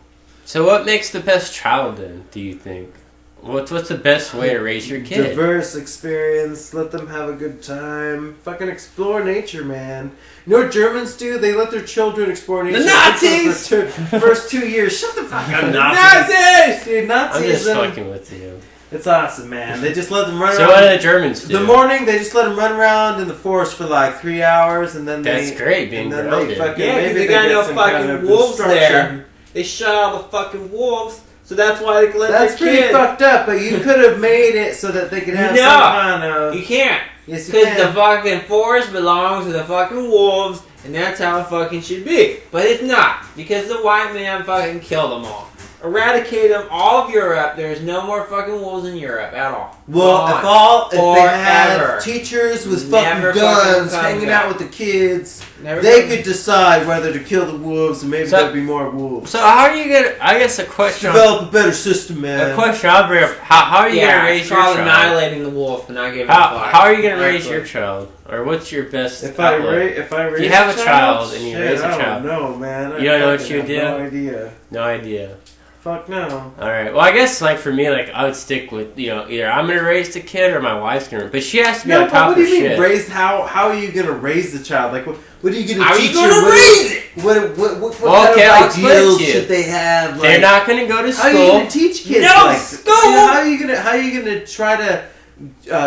So what makes the best child then, do you think? What's the best way to raise your kid? Diverse experience, let them have a good time. Fucking explore nature, man. You know what Germans do? They let their children explore nature. The Nazis! First 2 years. Shut the fuck up. Nazis! Dude, Nazis. I'm just fucking with you. It's awesome, man. They just let them run around. So what do the Germans do? The morning, they just let them run around in the forest for like 3 hours, and then That's great, being grounded. Because they got no fucking wolves there. They shut all the fucking wolves, so that's why they can let That's their pretty kids. fucked up, but you could have made it so that they could have some kind of... You can't. Yes, you Because can. the fucking forest belongs to the fucking wolves, and that's how it fucking should be. But it's not, because the white man fucking killed them all. Eradicate them all of Europe. There's no more fucking wolves in Europe at all. Well, if they had Forever. teachers with Never fucking guns fucking hanging comes out back. with the kids, Never they comes- could decide whether to kill the wolves, and maybe So- there'd be more wolves. So how are you gonna? I guess a question. Develop a better system, man. A question I'll bring up. How are you gonna raise it's your called child? annihilating the wolf and not giving How a fuck. are you gonna raise Exactly. your child? Or what's your best? If I outlook? raise you have a child and you shit, raise a I child. don't know, man. You don't know what fucking you have do? No idea. No idea. Fuck no. All right. Well, I guess like for me, like I would stick with either I'm gonna raise the kid or my wife's gonna. But she has to be No, on but top what do of you mean shit. raise? How are you gonna raise the child? Like what are you gonna How are teach you gonna her? raise it? What Well, okay, I'll kind of explain ideals to you. should they have? They're Like, not gonna go to how are you school. gonna teach kids? No like, school! How are you gonna try to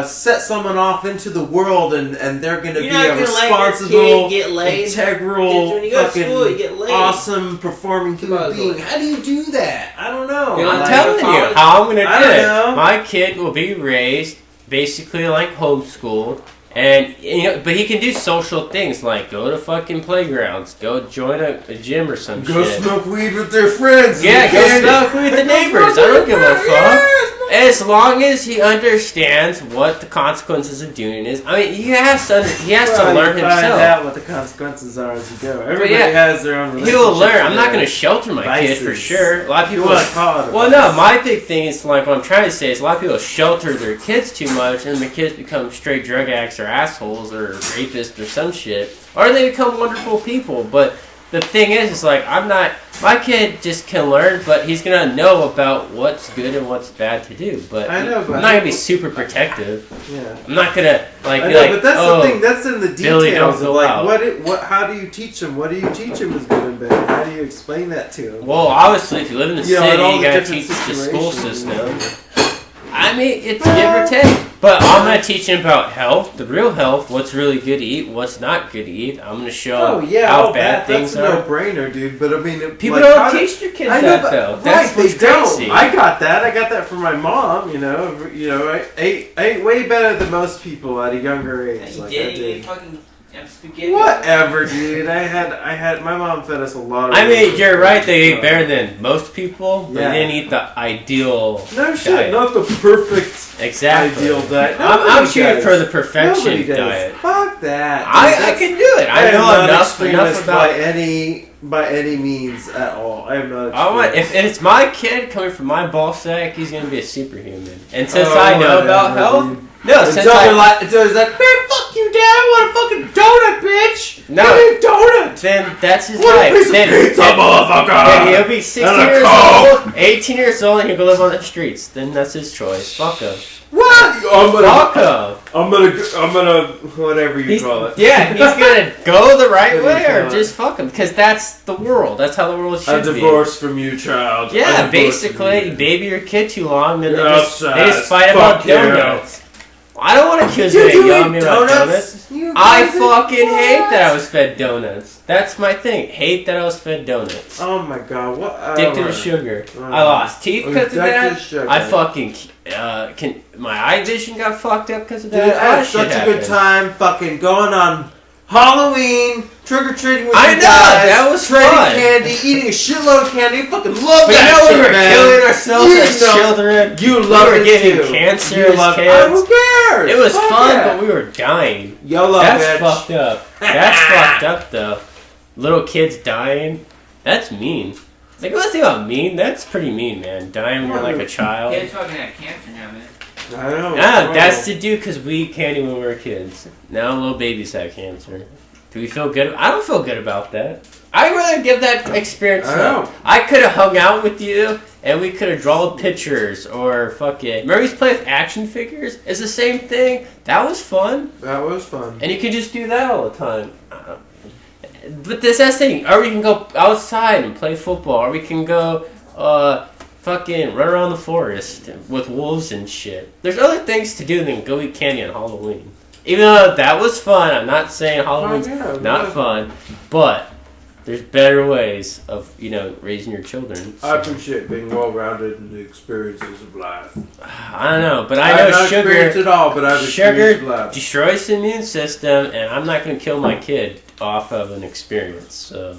set someone off into the world and they're gonna You're be not a gonna let your responsible, kid get laid. integral, Because when you go to fucking school, you get laid. awesome performing human Supposedly. being? How do you do that? I don't know. You know, I'm like, telling you college- how I'm gonna I do don't it. know. My kid will be raised basically like homeschooled, and but he can do social things like go to fucking playgrounds, go join a gym or some Go shit. smoke weed with their friends. Yeah, and go candy. smoke with the neighbors. I don't give a fuck. As long as he understands what the consequences of doing is. I mean, he has to learn you find himself. out what the consequences are as you go. Everybody yeah, has their own. He will learn. I'm not going going to shelter my kid for vices. sure. A lot of You people. want to call it? a Well, vice. no, my big thing is like what I'm trying to say is a lot of people shelter their kids too much, and the kids become straight drug addicts or assholes or rapists or some shit, or they become wonderful people. But the thing is like my kid just can learn, but he's gonna know about what's good and what's bad to do. But I know, but I'm not gonna be super protective. Yeah. I'm not gonna like I be know, like, but that's oh, the thing. That's in the Billy, don't details of go like out. how do you teach them? What do you teach them is good and bad? How do you explain that to them? Well, obviously, if you live in the You know, in city, all you the gotta different teach the school situations. system. I mean, it's give or take. But I'm gonna teach him about health, the real health, what's really good to eat, what's not good to eat. I'm gonna show him how bad things that's are. a no-brainer, dude. But I mean, People like, don't how do- teach their kids I know, that but though. right, That's they what's crazy. don't. I got that. I got that from my mom. I ate way better than most people at a younger age. You Like did, I you did. ate fucking spaghetti. Whatever, dude. My mom fed us a lot of. I mean, really you're good right. They stuff. eat better than most people, but Yeah. they didn't eat the ideal No shit, diet. not the perfect Exactly. ideal diet. I'm Nobody shooting does. for the Nobody perfection does. diet. Fuck that. I That's- can do it. I am know not enough extremist about. by any means at all. I am not. I want extremist. if it's my kid coming from my ball sack, he's gonna be a superhuman. And since Oh, I know about whatever, health, dude. no, Until since he's like, man, fuck you, Dad. I want a fucking donut, bitch. No. Give me a donut. then that's his What a life. piece of Then, pizza, motherfucker. then he'll be 16 And a years Coke. old, 18 years old, and he'll go live on the streets. Then that's his choice. Fuck him. What? Fuck him. I'm gonna, whatever you call it. Yeah, he's gonna go the right What do you way or call it? just fuck him. Because that's the world. That's how the world should A be. divorce from you, child. A Yeah, divorce basically, from you you. baby your kid too long, then You're they just outside. fight about Fuck you. donuts. I don't want kids You that do yell at eat me about donuts. You I guys eat fucking hate donuts? that I was fed donuts. That's my thing. Hate that I was fed donuts. Oh my god, what? Addicted to sugar. Oh. I lost teeth because of Addicted that. to sugar. I fucking my eye vision got fucked up because of Dude, that. I A lot had of shit such a good happened. time fucking going on Halloween, trick-or-treating with I you know, guys, that was trading fun. candy, eating a shitload of candy. Fucking love But that you know shit, we were man. killing ourselves You as know- children. You We love were it getting too. cancer You as love kids. Who cares? It was Fuck fun, yeah. but we were dying. YOLO, That's bitch. fucked up. That's fucked up, though. Little kids dying. That's mean. Like, let's think about mean. That's pretty mean, man. Dying when you're like a child. Kids fucking have cancer now, man. I know. That's to do because we had candy when we were kids. Now little babies have cancer. Do we feel good? I don't feel good about that. I'd rather give that experience up. I could have hung out with you, and we could have drawn pictures, or fuck it. Remember we used to play with action figures? It's the same thing. That was fun. That was fun. And you could just do that all the time. But that's the thing. Or we can go outside and play football, or we can go fucking run around the forest with wolves and shit. There's other things to do than go eat candy on Halloween. Even though that was fun, I'm not saying Halloween's not fun, but there's better ways of, raising your children. So. I appreciate being well-rounded in the experiences of life. I don't know, but I know not sugar. Experienced it all, but I've experienced life. Destroys the immune system, and I'm not going to kill my kid off of an experience. So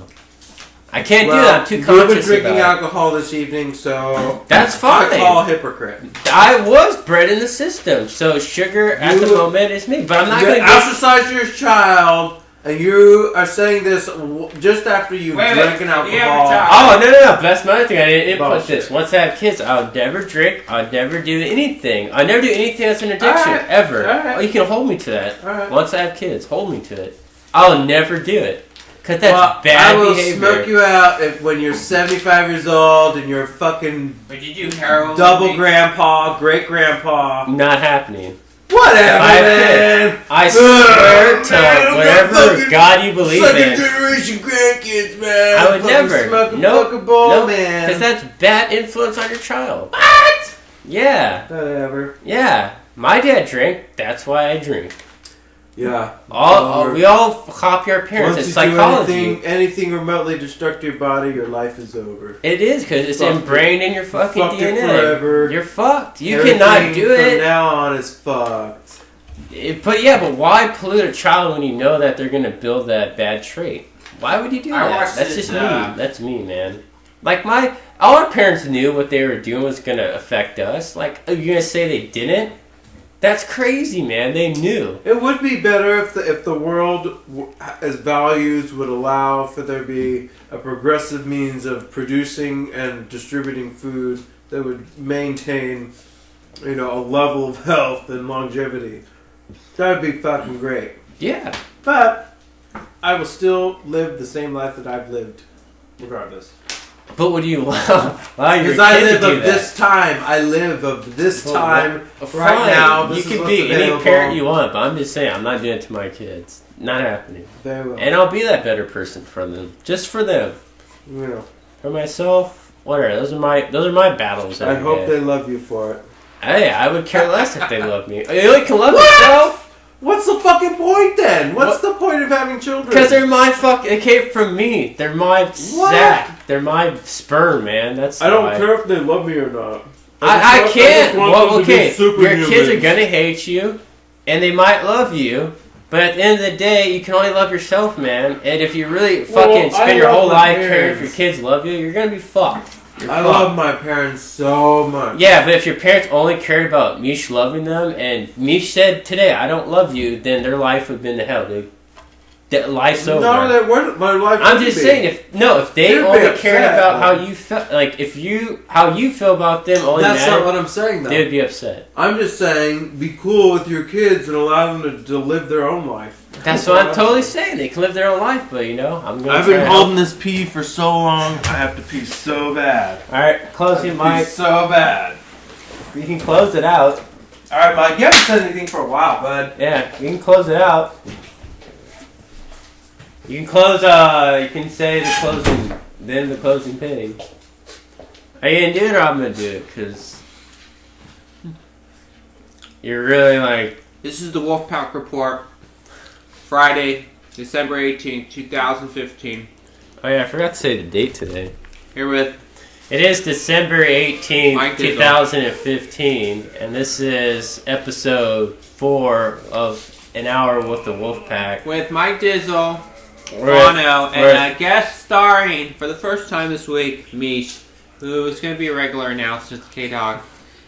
I can't do that. I'm too conscious You've been drinking about alcohol this evening, so that's fine. I call a hypocrite. I was bred in the system, so sugar at the moment is me. But I'm not going to ostracize your child. And you are saying this just after you've drank alcohol. Oh, no. That's another thing. I didn't input this. Once I have kids, I'll never drink. I'll never do anything. I'll never do anything that's an addiction, ever. Right. Oh, you can hold me to that. Right. Once I have kids, hold me to it. I'll never do it. Because that's bad behavior. I will smoke you out when you're 75 years old and you're fucking double grandpa, great grandpa. Not happening. Whatever, man. I swear to whatever God you believe in. Second generation grandkids, man. I would never. No, man. Because that's bad influence on your child. What? Yeah. Whatever. Yeah. My dad drank. That's why I drink. Yeah. We all copy our parents. It's psychology. Do anything remotely destruct your body, your life is over. It is, because it's ingrained in your fucking DNA. It forever. You're fucked. You cannot do it. From now on is fucked. But why pollute a child when you know that they're going to build that bad trait? Why would you do that? That's just mean. That's me, man. Like all our parents knew what they were doing was going to affect us. Like, are you going to say they didn't? That's crazy, man. They knew. It would be better if the world, as values, would allow for there be a progressive means of producing and distributing food that would maintain, a level of health and longevity. That would be fucking great. Yeah. But I will still live the same life that I've lived, regardless. But what do you allow? Because I live of this time. I live of this time right now. You can be any parent you want, but I'm just saying, I'm not doing it to my kids. Not happening. Very well. And I'll be that better person for them. Just for them. Yeah. For myself, whatever. Those are my battles. I hope they love you for it. Hey, I would care less if they love me. You only can love yourself. What's the fucking point then? What's the point of having children? Because they're my they came from me. They're my sack. They're my sperm, man. I don't care if they love me or not. I can't. Well, okay. Your kids are gonna hate you, and they might love you, but at the end of the day, you can only love yourself, man. And if you really fucking spend your whole life caring if your kids love you, you're gonna be fucked. I love my parents so much. Yeah, but if your parents only cared about Mish loving them, and Mish said today, I don't love you, then their life would have been to hell, dude. Life's over. No, that wouldn't. My life I'm just saying, if they only cared about how you felt, like how you feel about them only That's not what I'm saying, though. They'd be upset. I'm just saying, be cool with your kids and allow them to live their own life. That's what I'm totally saying. They can live their own life, but I've been holding this pee for so long. I have to pee so bad. All right, close your mic. So bad. You can close it out. All right, Mike. You haven't said anything for a while, bud. Yeah, you can close it out. You can close. You can say the closing thing. Are you gonna do it, or I'm gonna do it? Because you're really like. This is the Wolfpack Report. Friday, December 18th, 2015. Oh yeah, I forgot to say the date today. Herewith. It is December 18th, 2015, and this is episode 4 of An Hour with the Wolfpack. With Mike Dizzle, Fano, and a guest starring, for the first time this week, Mish, who is going to be a regular now since K-Dog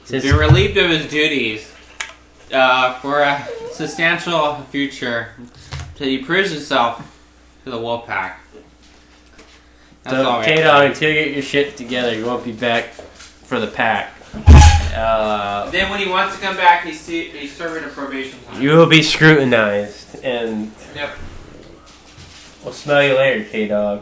has been relieved of his duties for a substantial future. So he proves himself to the Wolfpack. So, K-Dog, until you get your shit together, you won't be back for the pack. Then when he wants to come back, he's serving a probation time. You will be scrutinized, and Yep. we'll smell you later, K-Dog.